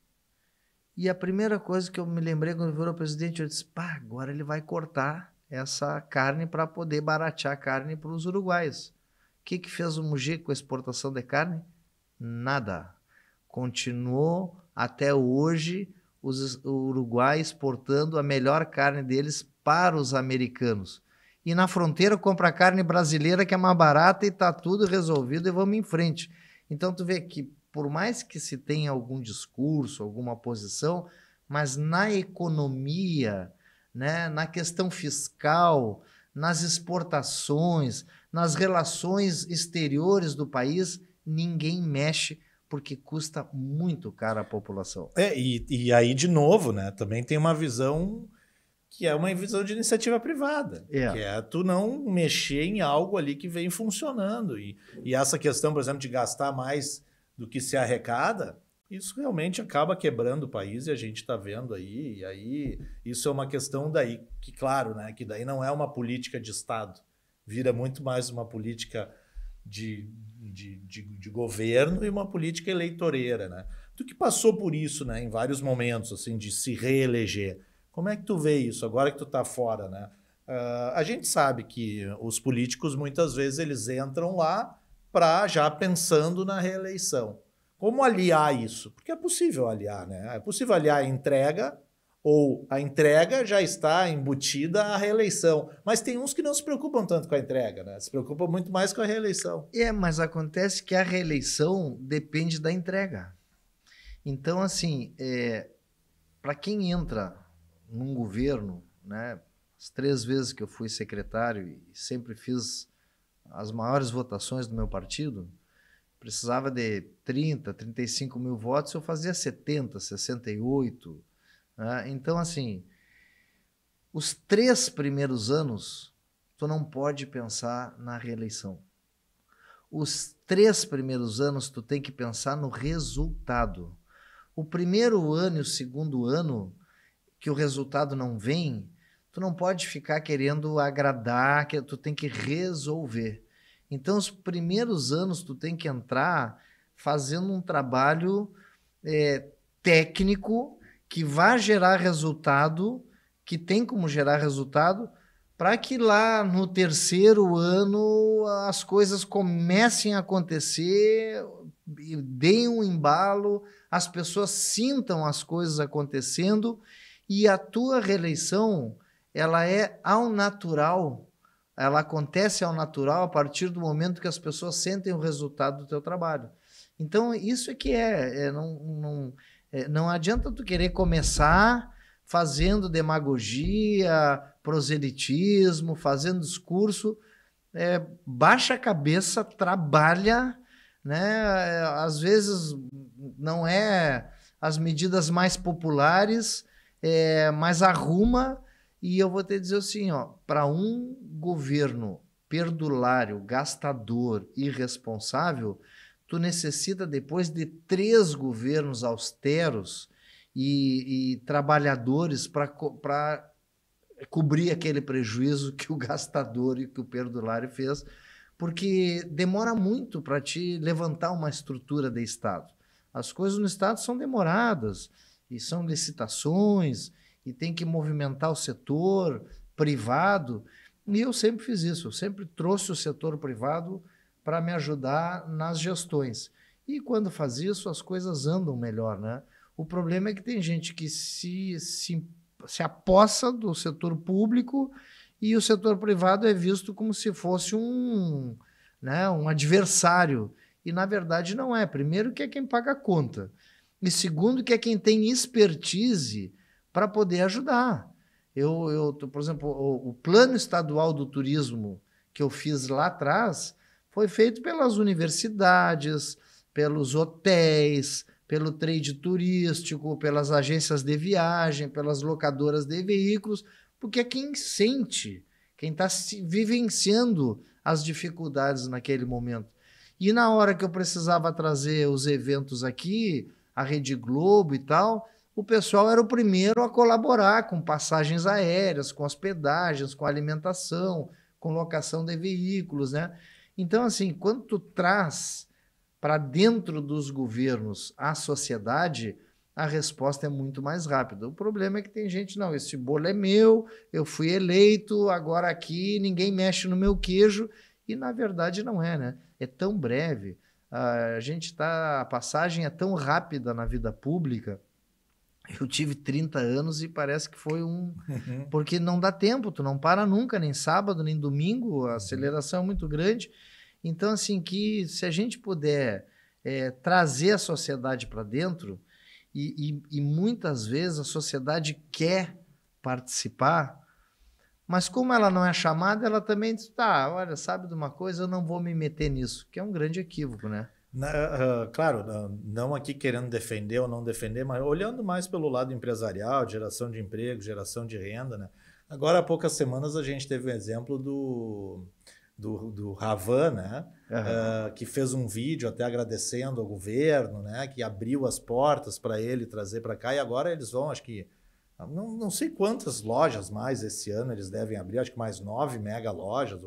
S3: E a primeira coisa que eu me lembrei quando ele virou presidente, eu disse, agora ele vai cortar essa carne para poder baratear a carne para os uruguaios. O que fez o Mujica com a exportação de carne? Nada. Continuou até hoje o Uruguai exportando a melhor carne deles para os americanos. E na fronteira compra carne brasileira que é mais barata e está tudo resolvido e vamos em frente. Então tu vê que por mais que se tenha algum discurso, alguma posição, mas na economia, né, na questão fiscal, nas exportações, nas relações exteriores do país, ninguém mexe, porque custa muito caro à população.
S1: E aí, de novo, né, também tem uma visão que é uma visão de iniciativa privada, que é tu não mexer em algo ali que vem funcionando. E essa questão, por exemplo, de gastar mais do que se arrecada, isso realmente acaba quebrando o país e a gente está vendo aí. E aí isso é uma questão daí, que claro, né, que daí não é uma política de Estado, vira muito mais uma política de governo e uma política eleitoreira, né? Tu que passou por isso, né, em vários momentos, assim, de se reeleger. Como é que tu vê isso agora que tu tá fora, né? A gente sabe que os políticos muitas vezes eles entram lá para já pensando na reeleição. Como aliar isso? Porque é possível aliar, né? É possível aliar a entrega ou a entrega já está embutida à reeleição. Mas tem uns que não se preocupam tanto com a entrega, né? Se preocupam muito mais com a reeleição.
S3: Mas acontece que a reeleição depende da entrega. Então, assim, para quem entra num governo, né, as 3 vezes que eu fui secretário e sempre fiz as maiores votações do meu partido, precisava de 30, 35 mil votos, eu fazia 70, 68. Né? Então, assim, os 3 primeiros anos, tu não pode pensar na reeleição. Os 3 primeiros anos, tu tem que pensar no resultado. O primeiro ano e o segundo ano, que o resultado não vem, tu não pode ficar querendo agradar, que tu tem que resolver. Então, os primeiros anos tu tem que entrar fazendo um trabalho técnico que vai gerar resultado, que tem como gerar resultado, para que lá no 3º ano as coisas comecem a acontecer, deem um embalo, as pessoas sintam as coisas acontecendo e a tua reeleição, ela é ao natural, ela acontece ao natural a partir do momento que as pessoas sentem o resultado do teu trabalho. Então, isso é que não adianta tu querer começar fazendo demagogia, proselitismo, fazendo discurso, baixa a cabeça, trabalha, né? Às vezes não é as medidas mais populares, mas arruma. E eu vou te dizer assim, para um governo perdulário, gastador, irresponsável, tu necessita, depois de 3 governos austeros e trabalhadores para cobrir aquele prejuízo que o gastador e que o perdulário fez, porque demora muito para te levantar uma estrutura de Estado. As coisas no Estado são demoradas, e são licitações, e tem que movimentar o setor privado, e eu sempre fiz isso, eu sempre trouxe o setor privado para me ajudar nas gestões. E quando faz isso, as coisas andam melhor, né? O problema é que tem gente que se apossa do setor público e o setor privado é visto como se fosse um adversário. E, na verdade, não é. Primeiro, que é quem paga a conta. E segundo, que é quem tem expertise para poder ajudar. Por exemplo, o plano estadual do turismo que eu fiz lá atrás foi feito pelas universidades, pelos hotéis, pelo trade turístico, pelas agências de viagem, pelas locadoras de veículos, porque é quem sente, quem está vivenciando as dificuldades naquele momento. E na hora que eu precisava trazer os eventos aqui, a Rede Globo e tal, o pessoal era o primeiro a colaborar com passagens aéreas, com hospedagens, com alimentação, com locação de veículos, né? Então, assim, quando tu traz para dentro dos governos a sociedade, a resposta é muito mais rápida. O problema é que tem gente, não, esse bolo é meu, eu fui eleito, agora aqui ninguém mexe no meu queijo, e na verdade não é, né? É tão breve, a passagem é tão rápida na vida pública. Eu tive 30 anos e parece que foi porque não dá tempo, tu não para nunca, nem sábado, nem domingo, a aceleração é muito grande. Então, assim, que se a gente puder trazer a sociedade para dentro, e muitas vezes a sociedade quer participar, mas como ela não é chamada, ela também diz, olha, sabe de uma coisa, eu não vou me meter nisso, que é um grande equívoco, né?
S1: Claro, não aqui querendo defender ou não defender, mas olhando mais pelo lado empresarial, geração de emprego, geração de renda, né? Agora, há poucas semanas, a gente teve um exemplo do do Ravan, né? Que fez um vídeo até agradecendo ao governo, né? Que abriu as portas para ele trazer para cá, e agora eles vão, acho que, não sei quantas lojas mais esse ano eles devem abrir, acho que mais 9 mega lojas,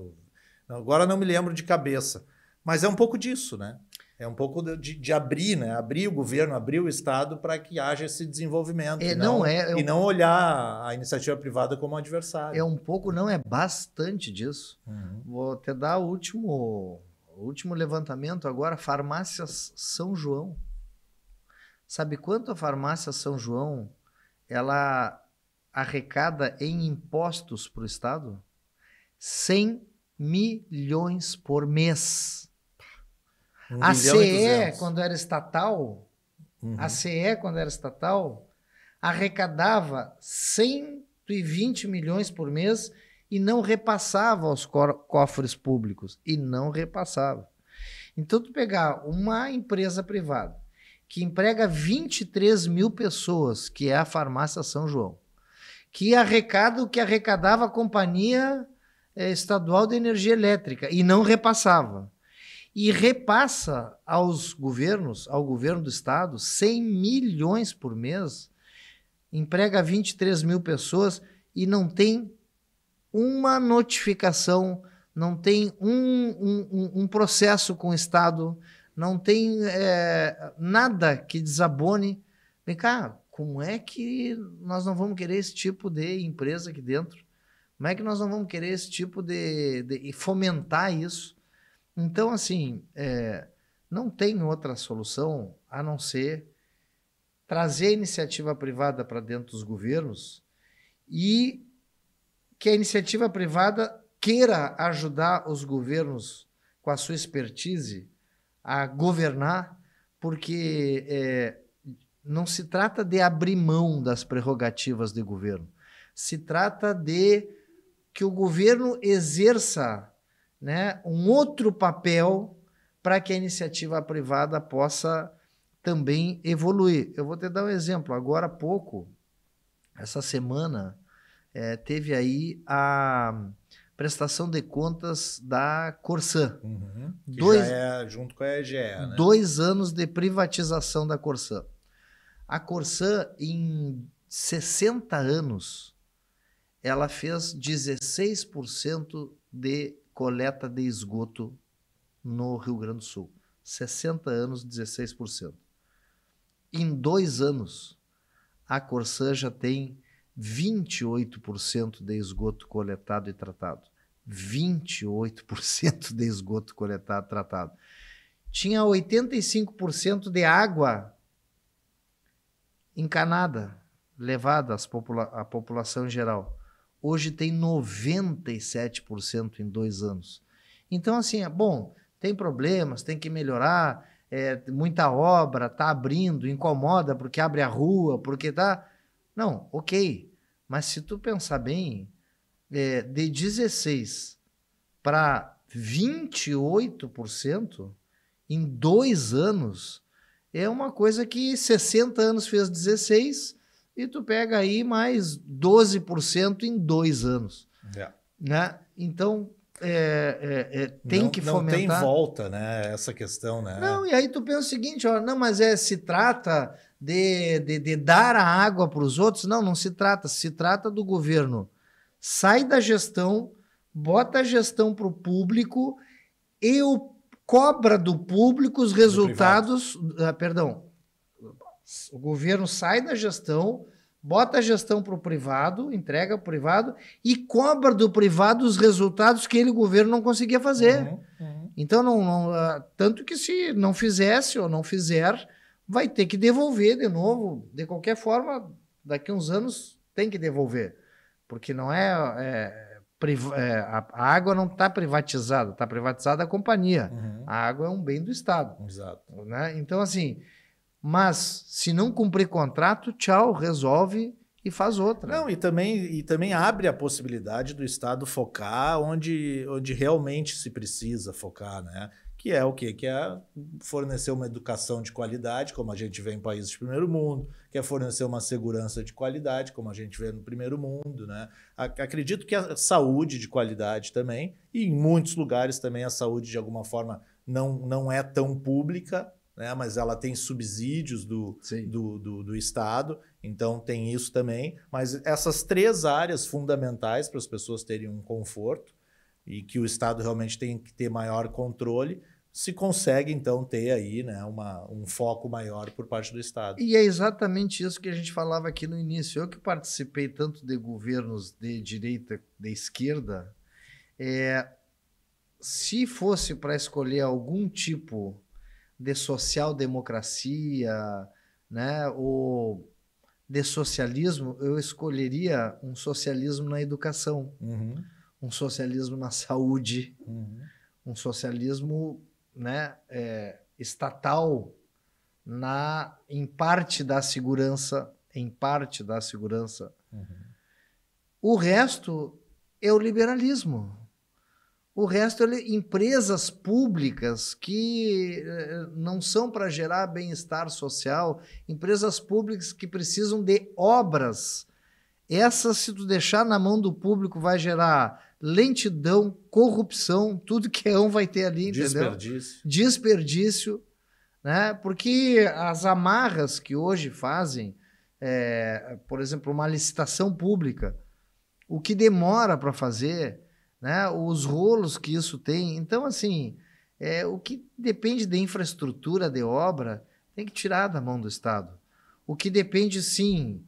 S1: agora não me lembro de cabeça, mas é um pouco disso, né? É um pouco de abrir, né? Abrir o governo, abrir o Estado para que haja esse desenvolvimento. E não olhar a iniciativa privada como adversário.
S3: É um pouco, não, é bastante disso. Vou te dar o último levantamento agora, Farmácias São João. Sabe quanto a Farmácia São João ela arrecada em impostos para o Estado? 100 milhões por mês. A CE, quando era estatal, arrecadava 120 milhões por mês e não repassava aos cofres públicos. E não repassava. Então, tu pegar uma empresa privada que emprega 23 mil pessoas, que é a Farmácia São João, que arrecada o que arrecadava a Companhia Estadual de Energia Elétrica e não repassava. E repassa aos governos, ao governo do Estado, 100 milhões por mês, emprega 23 mil pessoas e não tem uma notificação, não tem um processo com o Estado, não tem nada que desabone. Vem cá, como é que nós não vamos querer esse tipo de empresa aqui dentro? Como é que nós não vamos querer esse tipo de fomentar isso? Então, assim, não tem outra solução a não ser trazer a iniciativa privada para dentro dos governos e que a iniciativa privada queira ajudar os governos com a sua expertise a governar, porque não se trata de abrir mão das prerrogativas de governo, se trata de que o governo exerça, né, um outro papel para que a iniciativa privada possa também evoluir. Eu vou te dar um exemplo. Agora há pouco, essa semana, teve aí a prestação de contas da Corsã.
S1: Que já é junto com a EGE, né?
S3: 2 anos de privatização da Corsã. A Corsã, em 60 anos, ela fez 16% de coleta de esgoto no Rio Grande do Sul. 60 anos, 16%. Em 2 anos, a Corsã já tem 28% de esgoto coletado e tratado. 28% de esgoto coletado e tratado. Tinha 85% de água encanada, levada à população em geral. Hoje tem 97% em 2 anos. Então, assim, tem problemas, tem que melhorar, muita obra, tá abrindo, incomoda porque abre a rua, porque tá... Não, ok. Mas se tu pensar bem, de 16% para 28% em 2 anos, é uma coisa que 60 anos fez 16%, e tu pega aí mais 12% em 2 anos. Né? Então, tem que fomentar.
S1: Não tem volta, né? Essa questão, né?
S3: Não, e aí tu pensa o seguinte, não, mas se trata de dar a água para os outros? Não se trata. Se trata do governo. Sai da gestão, bota a gestão para o público e cobra do público os resultados... O governo sai da gestão, bota a gestão para o privado, entrega para o privado e cobra do privado os resultados que o governo não conseguia fazer. Então, tanto que se não fizesse ou não fizer, vai ter que devolver de novo. De qualquer forma, daqui a uns anos tem que devolver. Porque não a água não está privatizada, está privatizada a companhia. A água é um bem do Estado.
S1: Exato.
S3: Né? Então, assim... Mas, se não cumprir contrato, tchau, resolve e faz outra.
S1: Não, e também abre a possibilidade do Estado focar onde realmente se precisa focar, né? Que é o quê? Que é fornecer uma educação de qualidade, como a gente vê em países de primeiro mundo, que é fornecer uma segurança de qualidade, como a gente vê no primeiro mundo, né? Acredito que a saúde de qualidade também, e em muitos lugares também a saúde de alguma forma não é tão pública, né? Mas ela tem subsídios do Estado, então tem isso também. Mas essas 3 áreas fundamentais para as pessoas terem um conforto e que o Estado realmente tem que ter maior controle, se consegue, então, ter aí, né, um foco maior por parte do Estado.
S3: E é exatamente isso que a gente falava aqui no início. Eu que participei tanto de governos de direita, de esquerda, se fosse para escolher algum tipo de social-democracia, né, ou de socialismo, eu escolheria um socialismo na educação, um socialismo na saúde, um socialismo, né, estatal em parte da segurança, O resto é o liberalismo. O resto é empresas públicas que não são para gerar bem-estar social, empresas públicas que precisam de obras. Essas, se tu deixar na mão do público, vai gerar lentidão, corrupção, tudo que é vai ter ali, entendeu? Desperdício, né? Porque as amarras que hoje fazem, por exemplo, uma licitação pública, o que demora para fazer, né? Os rolos que isso tem. Então, assim, o que depende de infraestrutura, de obra, tem que tirar da mão do Estado. O que depende, sim,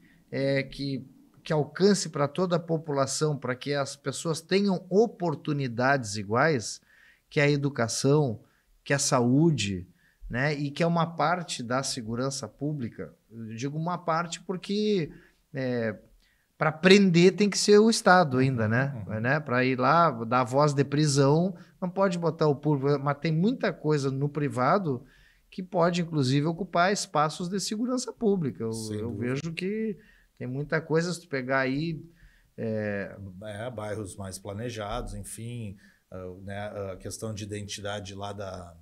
S3: que alcance para toda a população, para que as pessoas tenham oportunidades iguais, que é a educação, que é a saúde, né? E que é uma parte da segurança pública. Eu digo uma parte porque para prender tem que ser o Estado ainda, né? Para ir lá, dar voz de prisão, não pode botar o público, mas tem muita coisa no privado que pode, inclusive, ocupar espaços de segurança pública. Eu vejo que tem muita coisa, se tu pegar aí...
S1: bairros mais planejados, enfim, né, a questão de identidade lá da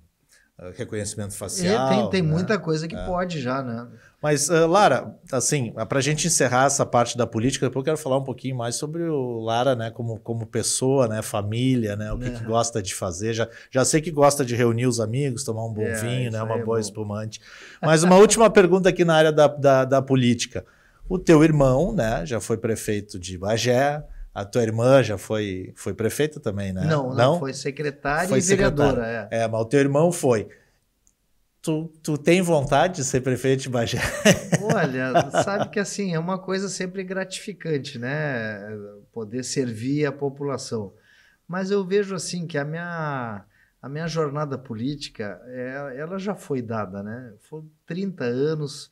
S1: reconhecimento facial.
S3: Tem
S1: né?
S3: Muita coisa que pode já, né?
S1: Mas, Lara, assim, para a gente encerrar essa parte da política, depois eu quero falar um pouquinho mais sobre o Lara, né, como pessoa, né, família, né, o que gosta de fazer. Já sei que gosta de reunir os amigos, tomar um bom vinho, né, uma boa espumante. Mas uma última pergunta aqui na área da política. O teu irmão, né, já foi prefeito de Bagé, a tua irmã já foi prefeita também, né?
S3: Não, foi secretária e vereadora.
S1: Mas o teu irmão foi. Tu tem vontade de ser prefeito de Bagé?
S3: Olha, sabe que assim, é uma coisa sempre gratificante, né? Poder servir a população. Mas eu vejo assim que a minha jornada política, ela já foi dada, né? Foram 30 anos,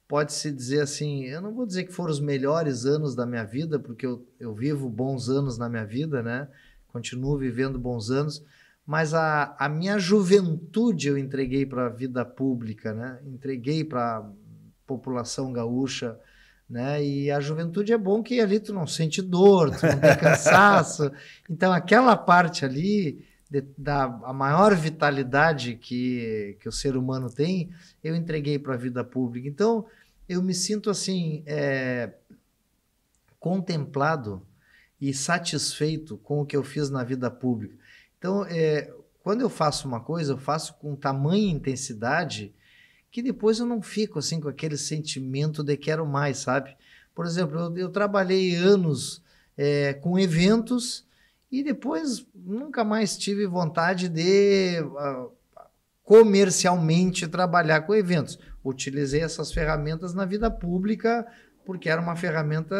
S3: pode-se dizer assim, eu não vou dizer que foram os melhores anos da minha vida, porque eu vivo bons anos na minha vida, né? Continuo vivendo bons anos, mas a minha juventude eu entreguei para a vida pública, né? Entreguei para a população gaúcha, né? E a juventude é bom que ali tu não sente dor, tu não tem cansaço. Então, aquela parte ali a maior vitalidade que o ser humano tem, eu entreguei para a vida pública. Então, eu me sinto assim, contemplado e satisfeito com o que eu fiz na vida pública. Então, quando eu faço uma coisa, eu faço com tamanha intensidade que depois eu não fico assim com aquele sentimento de quero mais, sabe? Por exemplo, eu trabalhei anos com eventos e depois nunca mais tive vontade de comercialmente trabalhar com eventos. Utilizei essas ferramentas na vida pública porque era uma ferramenta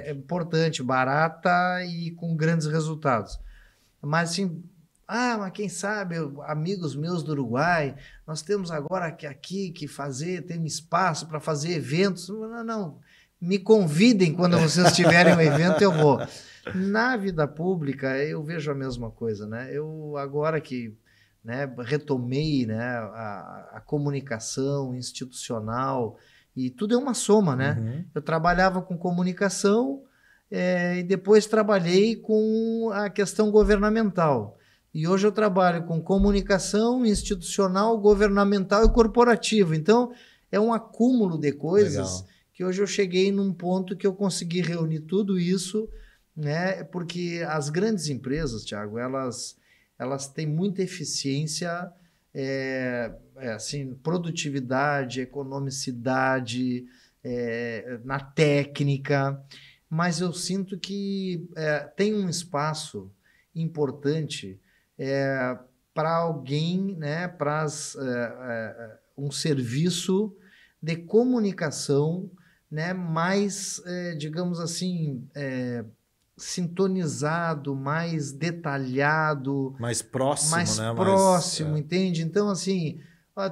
S3: importante, barata e com grandes resultados. Mas assim, mas quem sabe, amigos meus do Uruguai, nós temos agora aqui que tem espaço para fazer eventos. Não, me convidem quando vocês tiverem um evento, eu vou. Na vida pública, eu vejo a mesma coisa, né? Eu agora que retomei, né, a comunicação institucional E tudo é uma soma, né?
S1: Uhum.
S3: Eu trabalhava com comunicação e depois trabalhei com a questão governamental. E hoje eu trabalho com comunicação institucional, governamental e corporativa. Então, é um acúmulo de coisas.
S1: Legal.
S3: Que hoje eu cheguei num ponto que eu consegui reunir tudo isso, né? Porque as grandes empresas, Thiago, elas têm muita eficiência, assim, produtividade, economicidade, na técnica, mas eu sinto que tem um espaço importante para alguém, né? Para um serviço de comunicação, né, mais, digamos assim, sintonizado, mais detalhado,
S1: Mais próximo,
S3: mais
S1: né?
S3: próximo, entende? Então, assim,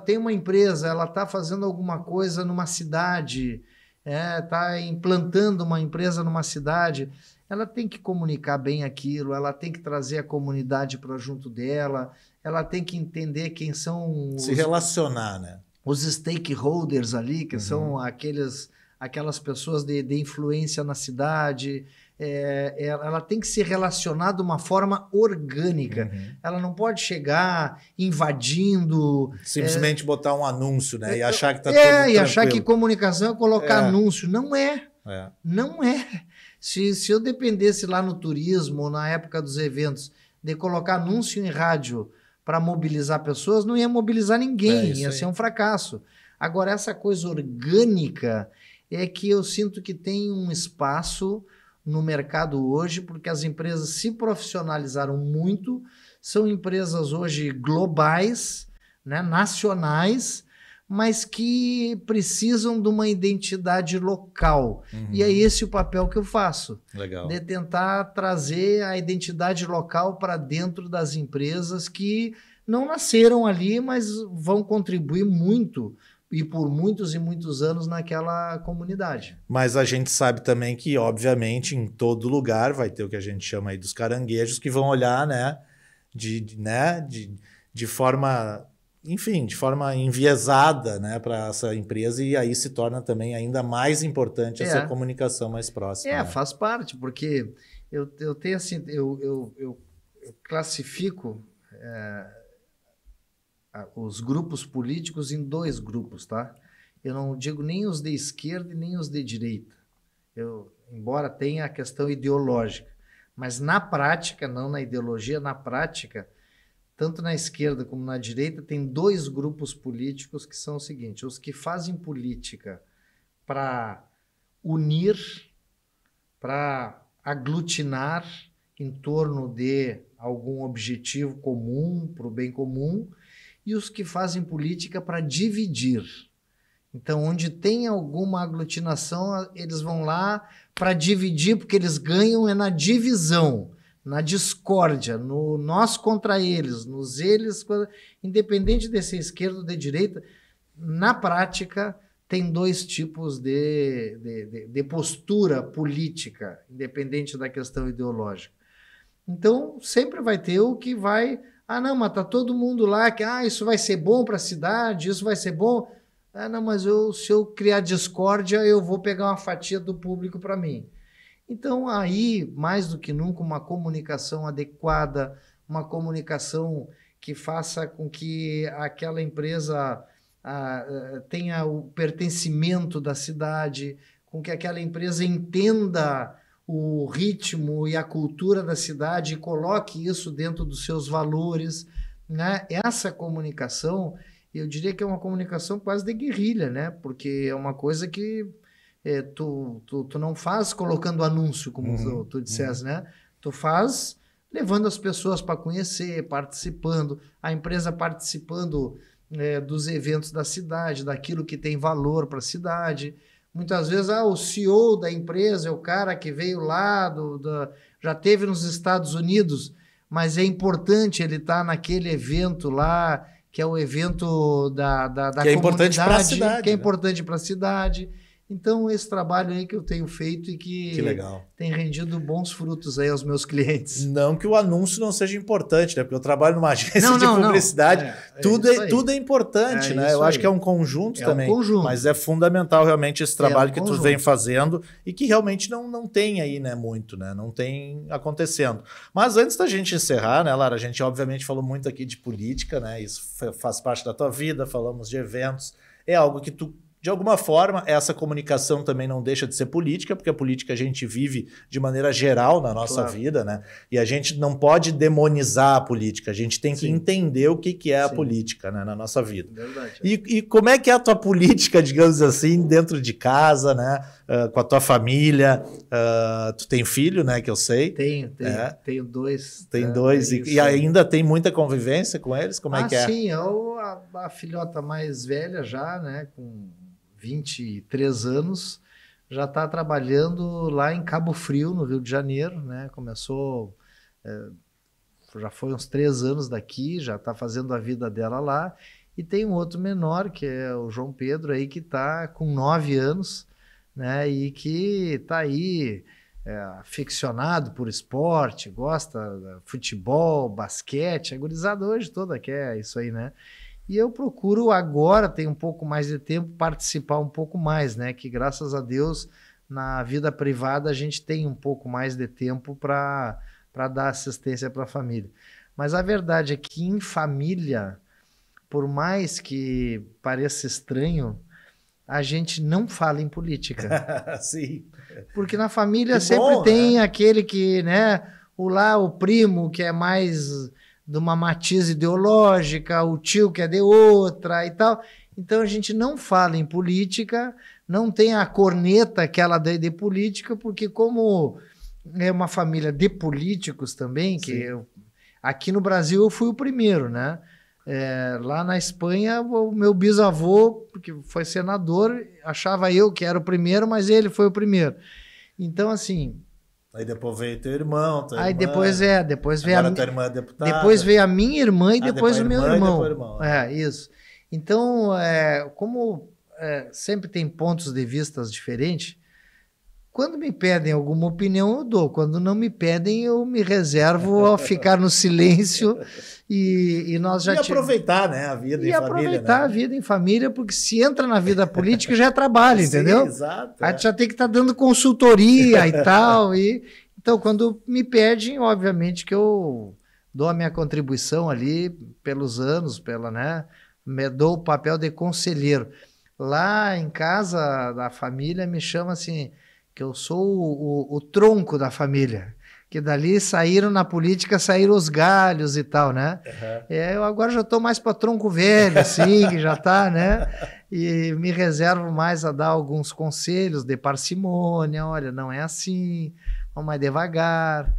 S3: tem uma empresa, ela está fazendo alguma coisa numa cidade, está implantando uma empresa numa cidade, ela tem que comunicar bem aquilo, ela tem que trazer a comunidade para junto dela, ela tem que entender quem são
S1: Se relacionar, né?
S3: os stakeholders ali, que são aquelas pessoas de influência na cidade. Ela tem que se relacionar de uma forma orgânica. Ela não pode chegar invadindo.
S1: Simplesmente botar um anúncio, né? E achar que está tudo tranquilo.
S3: E achar que comunicação é colocar anúncio. Não é. Não é. Se eu dependesse lá no turismo, na época dos eventos, de colocar anúncio em rádio para mobilizar pessoas, não ia mobilizar ninguém, ia ser um fracasso. Agora, essa coisa orgânica é que eu sinto que tem um espaço no mercado hoje, porque as empresas se profissionalizaram muito, são empresas hoje globais, né, nacionais, mas que precisam de uma identidade local. E é esse o papel que eu faço.
S1: Legal.
S3: De tentar trazer a identidade local para dentro das empresas que não nasceram ali, mas vão contribuir muito e por muitos e muitos anos naquela comunidade.
S1: Mas a gente sabe também que, obviamente, em todo lugar vai ter o que a gente chama aí dos caranguejos que vão olhar, né, de forma... Enfim, de forma enviesada, né, para essa empresa, e aí se torna também ainda mais importante essa comunicação mais próxima. Né?
S3: Faz parte, porque eu tenho assim, eu classifico os grupos políticos em 2 grupos, tá? Eu não digo nem os de esquerda e nem os de direita. Embora tenha a questão ideológica, mas na prática, não na ideologia, na prática, tanto na esquerda como na direita, tem 2 grupos políticos que são o seguinte: os que fazem política para unir, para aglutinar em torno de algum objetivo comum, para o bem comum, e os que fazem política para dividir. Então, onde tem alguma aglutinação, eles vão lá para dividir, porque eles ganham na divisão, na discórdia, no nós contra eles, nos eles, independente de ser esquerda ou de direita, na prática tem 2 tipos de postura política, independente da questão ideológica. Então, sempre vai ter o que vai... não, mas tá todo mundo lá, que isso vai ser bom para a cidade, isso vai ser bom... não, mas se eu criar discórdia, eu vou pegar uma fatia do público para mim. Então, aí, mais do que nunca, uma comunicação adequada, uma comunicação que faça com que aquela empresa tenha o pertencimento da cidade, com que aquela empresa entenda o ritmo e a cultura da cidade e coloque isso dentro dos seus valores, né? Essa comunicação, eu diria que é uma comunicação quase de guerrilha, né? Porque é uma coisa que tu não faz colocando anúncio, como tu disseste, né? Tu faz levando as pessoas para conhecer, participando, a empresa participando dos eventos da cidade, daquilo que tem valor para a cidade. Muitas vezes o CEO da empresa é o cara que veio lá, já teve nos Estados Unidos, mas é importante ele estar naquele evento lá, que é o evento da
S1: que comunidade. É importante para a cidade.
S3: Que é importante para a cidade. Então, esse trabalho aí que eu tenho feito e
S1: Que legal.
S3: tem rendido bons frutos aí aos meus clientes.
S1: Não que o anúncio não seja importante, né? Porque eu trabalho numa agência de publicidade, tudo é importante, né? Eu acho que é um conjunto também. Mas é fundamental realmente esse trabalho que tu vem fazendo e que realmente não tem aí, né, muito, né? Não tem acontecendo. Mas antes da gente encerrar, né, Lara, a gente obviamente falou muito aqui de política, né? Isso faz parte da tua vida, falamos de eventos. É algo que tu, de alguma forma, essa comunicação também não deixa de ser política, porque a política a gente vive de maneira geral na nossa vida, né? E a gente não pode demonizar a política, a gente tem que entender o que é a política, né, na nossa vida.
S3: Verdade.
S1: E como é que é a tua política, digamos assim, dentro de casa, né? Com a tua família? Tu tem filho, né, que eu sei?
S3: Tenho 2.
S1: Tem 2. E ainda tem muita convivência com eles? Como é que é?
S3: Sim, a filhota mais velha já, né, com 23 anos, já está trabalhando lá em Cabo Frio, no Rio de Janeiro, né? Começou, já foi uns 3 anos daqui, já está fazendo a vida dela lá. E tem um outro menor, que é o João Pedro, aí, que está com 9 anos, né? E que está aí aficionado por esporte, gosta de futebol, basquete, a gurizada hoje toda quer isso aí, né? E eu procuro agora, ter um pouco mais de tempo, participar um pouco mais, né? Que graças a Deus, na vida privada, a gente tem um pouco mais de tempo para dar assistência para a família. Mas a verdade é que em família, por mais que pareça estranho, a gente não fala em política.
S1: Sim.
S3: Porque na família sempre tem aquele que, né? O primo que é mais de uma matiz ideológica, o tio que é de outra e tal. Então a gente não fala em política, não tem a corneta aquela de política, porque como é uma família de políticos também, que aqui no Brasil eu fui o primeiro, né? Lá na Espanha, o meu bisavô, que foi senador, achava eu que era o primeiro, mas ele foi o primeiro. Então, assim...
S1: Aí depois veio teu irmão, tua irmã.
S3: Depois veio
S1: tua irmã deputada.
S3: Depois veio a minha irmã e depois o meu irmão.
S1: Irmão.
S3: Isso. Então, como sempre tem pontos de vistas diferentes, quando me pedem alguma opinião, eu dou. Quando não me pedem, eu me reservo a ficar no silêncio e nós já
S1: aproveitar, né, a vida em família.
S3: E aproveitar a vida em família, porque se entra na vida política já é trabalho, entendeu?
S1: Exato.
S3: Aí tu já tem que estar dando consultoria e tal. Então, quando me pedem, obviamente que eu dou a minha contribuição ali pelos anos, me dou o papel de conselheiro. Lá em casa, da família, me chama assim... que eu sou o tronco da família, que dali saíram na política, saíram os galhos e tal, né? Eu agora já estou mais para tronco velho, assim, que já está, né? E me reservo mais a dar alguns conselhos de parcimônia, olha, não é assim, vamos mais devagar.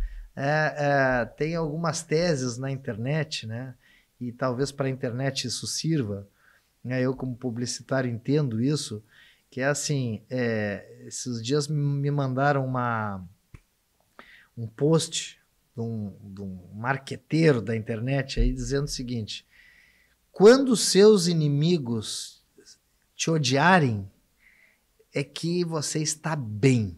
S3: Tem algumas teses na internet, né? E talvez para a internet isso sirva, né? Eu como publicitário entendo isso, que é assim, esses dias me mandaram um post de um marqueteiro da internet aí dizendo o seguinte: quando seus inimigos te odiarem, é que você está bem.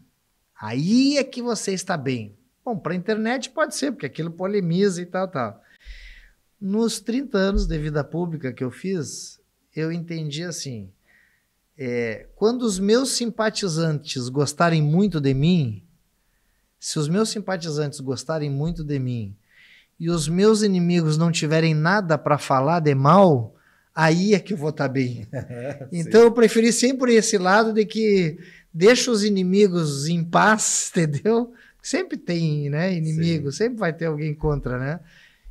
S3: Aí é que você está bem. Bom, para a internet pode ser, porque aquilo polemiza e tal. Nos 30 anos de vida pública que eu fiz, eu entendi assim... quando os meus simpatizantes gostarem muito de mim, se os meus simpatizantes gostarem muito de mim e os meus inimigos não tiverem nada para falar de mal, aí é que eu vou estar bem. Então eu preferi sempre esse lado de que deixa os inimigos em paz, entendeu? Sempre tem, né, inimigo, sempre vai ter alguém contra, né?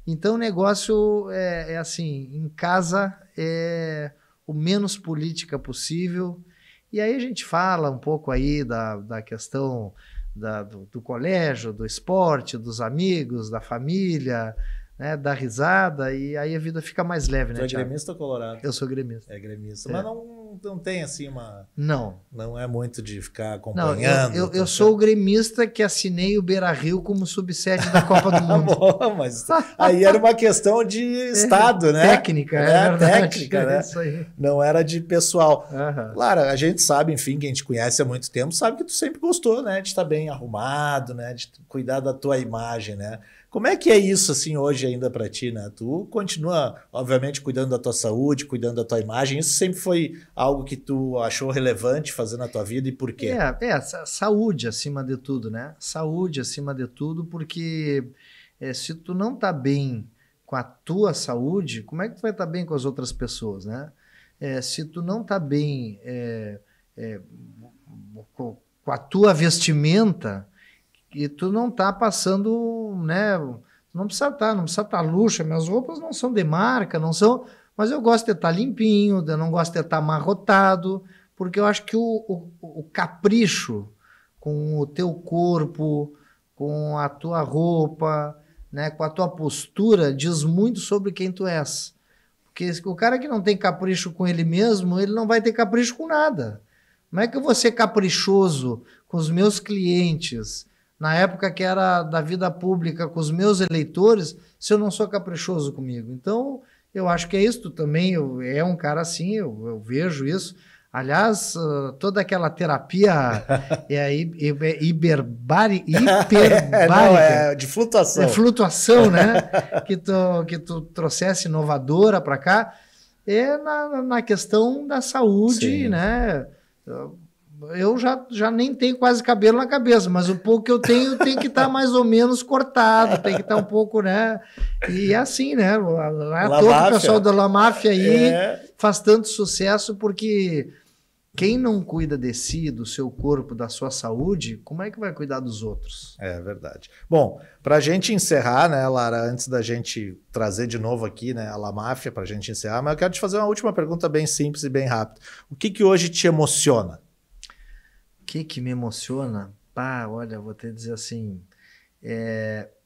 S3: Então o negócio é assim, em casa o menos política possível. E aí a gente fala um pouco aí da questão do colégio, do esporte, dos amigos, da família, né, da risada, e aí a vida fica mais leve, né,
S1: Tu é gremista ou colorado?
S3: Eu sou gremista.
S1: É gremista. Mas não não tem assim uma...
S3: Não.
S1: Não é muito de ficar
S3: Não,
S1: acompanhando.
S3: eu sou o gremista que assinei o Beira-Rio como sub-7 da Copa do Mundo.
S1: Bom, mas aí era uma questão de Estado, né?
S3: Técnica, é verdade.
S1: Técnica, né?
S3: Isso aí.
S1: Não era de pessoal.
S3: Aham.
S1: Lara, a gente sabe, enfim, quem te conhece há muito tempo, sabe que tu sempre gostou, né? De estar bem arrumado, né? De cuidar da tua imagem, né? Como é que é isso, assim, hoje ainda para ti, né? Tu continua, obviamente, cuidando da tua saúde, cuidando da tua imagem. Isso sempre foi algo que tu achou relevante fazer na tua vida e por quê?
S3: Saúde acima de tudo, né? Saúde acima de tudo, porque se tu não tá bem com a tua saúde, como é que tu vai estar bem com as outras pessoas, né? Se tu não tá bem com a tua vestimenta, e tu não tá passando, né? Não precisa estar luxo. Minhas roupas não são de marca, não são, mas eu gosto de estar limpinho, eu não gosto de estar amarrotado, porque eu acho que o capricho com o teu corpo, com a tua roupa, né, com a tua postura, diz muito sobre quem tu és. Porque o cara que não tem capricho com ele mesmo, ele não vai ter capricho com nada. Como é que eu vou ser caprichoso com os meus clientes, na época que era da vida pública, com os meus eleitores, se eu não sou caprichoso comigo? Então, eu acho que é isso. Tu também é um cara assim, eu vejo isso. Aliás, toda aquela terapia hiperbárica.
S1: Não, é de flutuação.
S3: É flutuação, né? que tu trouxesse inovadora para cá. É na questão da saúde, sim, né? Eu já nem tenho quase cabelo na cabeça, mas o pouco que eu tenho tem que estar mais ou menos cortado, tem que estar um pouco, né? E é assim, né? Não é à toa que o pessoal da La Máfia aí faz tanto sucesso, porque quem não cuida de si, do seu corpo, da sua saúde, como é que vai cuidar dos outros? É verdade. Bom, para a gente encerrar, né, Lara, antes da gente trazer de novo aqui, né, a La Máfia, para a gente encerrar, mas eu quero te fazer uma última pergunta bem simples e bem rápida. O que hoje te emociona? O que me emociona? Olha, vou te dizer assim,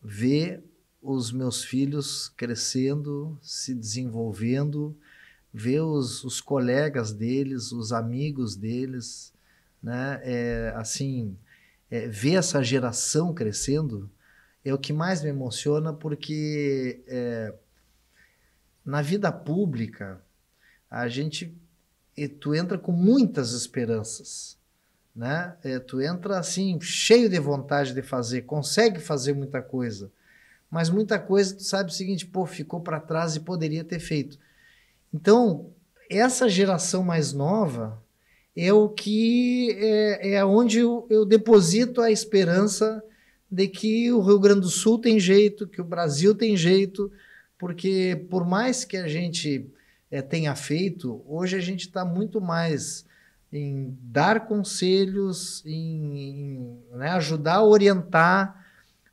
S3: ver os meus filhos crescendo, se desenvolvendo, ver os colegas deles, os amigos deles, né? Ver essa geração crescendo é o que mais me emociona, porque na vida pública tu entra com muitas esperanças, né? Tu entra assim, cheio de vontade de fazer, consegue fazer muita coisa, mas muita coisa tu sabe o seguinte, ficou para trás e poderia ter feito. Então, essa geração mais nova é o que onde eu deposito a esperança de que o Rio Grande do Sul tem jeito, que o Brasil tem jeito, porque por mais que a gente tenha feito, hoje a gente está muito mais em dar conselhos, em ajudar a orientar,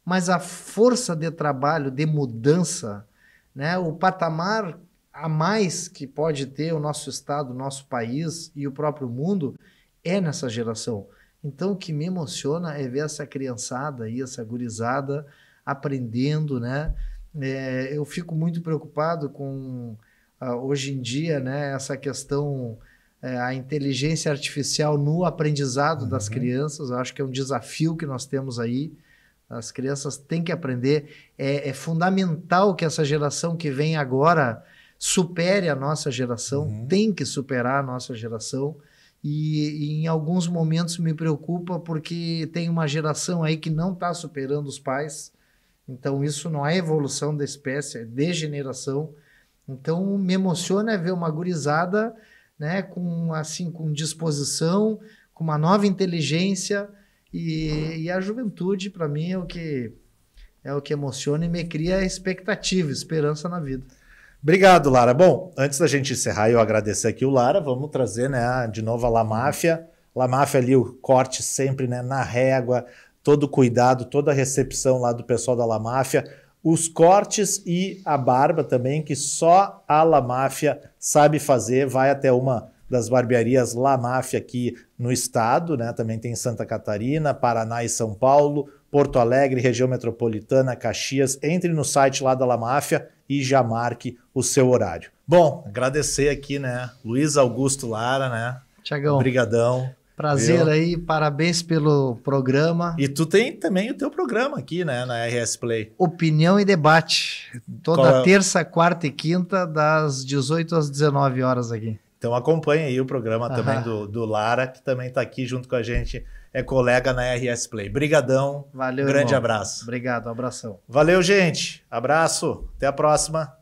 S3: mas a força de trabalho, de mudança, né, o patamar a mais que pode ter o nosso estado, o nosso país e o próprio mundo é nessa geração. Então, o que me emociona é ver essa criançada aí, essa gurizada aprendendo, né? Eu fico muito preocupado com, hoje em dia, né, essa questão, a inteligência artificial no aprendizado das crianças. Eu acho que é um desafio que nós temos aí. As crianças têm que aprender. É fundamental que essa geração que vem agora supere a nossa geração, tem que superar a nossa geração, e em alguns momentos me preocupa porque tem uma geração aí que não está superando os pais, então isso não é evolução da espécie, é degeneração. Então me emociona ver uma gurizada, né, com disposição, com uma nova inteligência, e a juventude para mim é o que emociona e me cria expectativa, esperança na vida. Obrigado, Lara. Bom, antes da gente encerrar, eu agradecer aqui o Lara, vamos trazer, né, de novo a La Máfia. La Máfia ali, o corte sempre, né, na régua, todo o cuidado, toda a recepção lá do pessoal da La Máfia, os cortes e a barba também, que só a La Máfia sabe fazer. Vai até uma das barbearias La Máfia aqui no estado, né, também tem em Santa Catarina, Paraná e São Paulo, Porto Alegre, região metropolitana, Caxias. Entre no site lá da La Máfia e já marque o seu horário.
S1: Bom, agradecer aqui, né? Luiz Augusto Lara, né?
S3: Tiagão,
S1: Obrigadão.
S3: prazer
S1: viu?
S3: aí, parabéns pelo programa.
S1: E tu tem também o teu programa aqui, né? Na RS Play.
S3: Opinião e debate.
S1: Qual
S3: Toda
S1: é?
S3: terça, quarta e quinta, das 18 às 19 horas aqui.
S1: Então acompanha aí o programa também do Lara, que também está aqui junto com a gente, é colega na RS Play. Brigadão,
S3: Valeu,
S1: grande
S3: irmão.
S1: abraço.
S3: Obrigado, um abração.
S1: Valeu, gente. Abraço, até a próxima.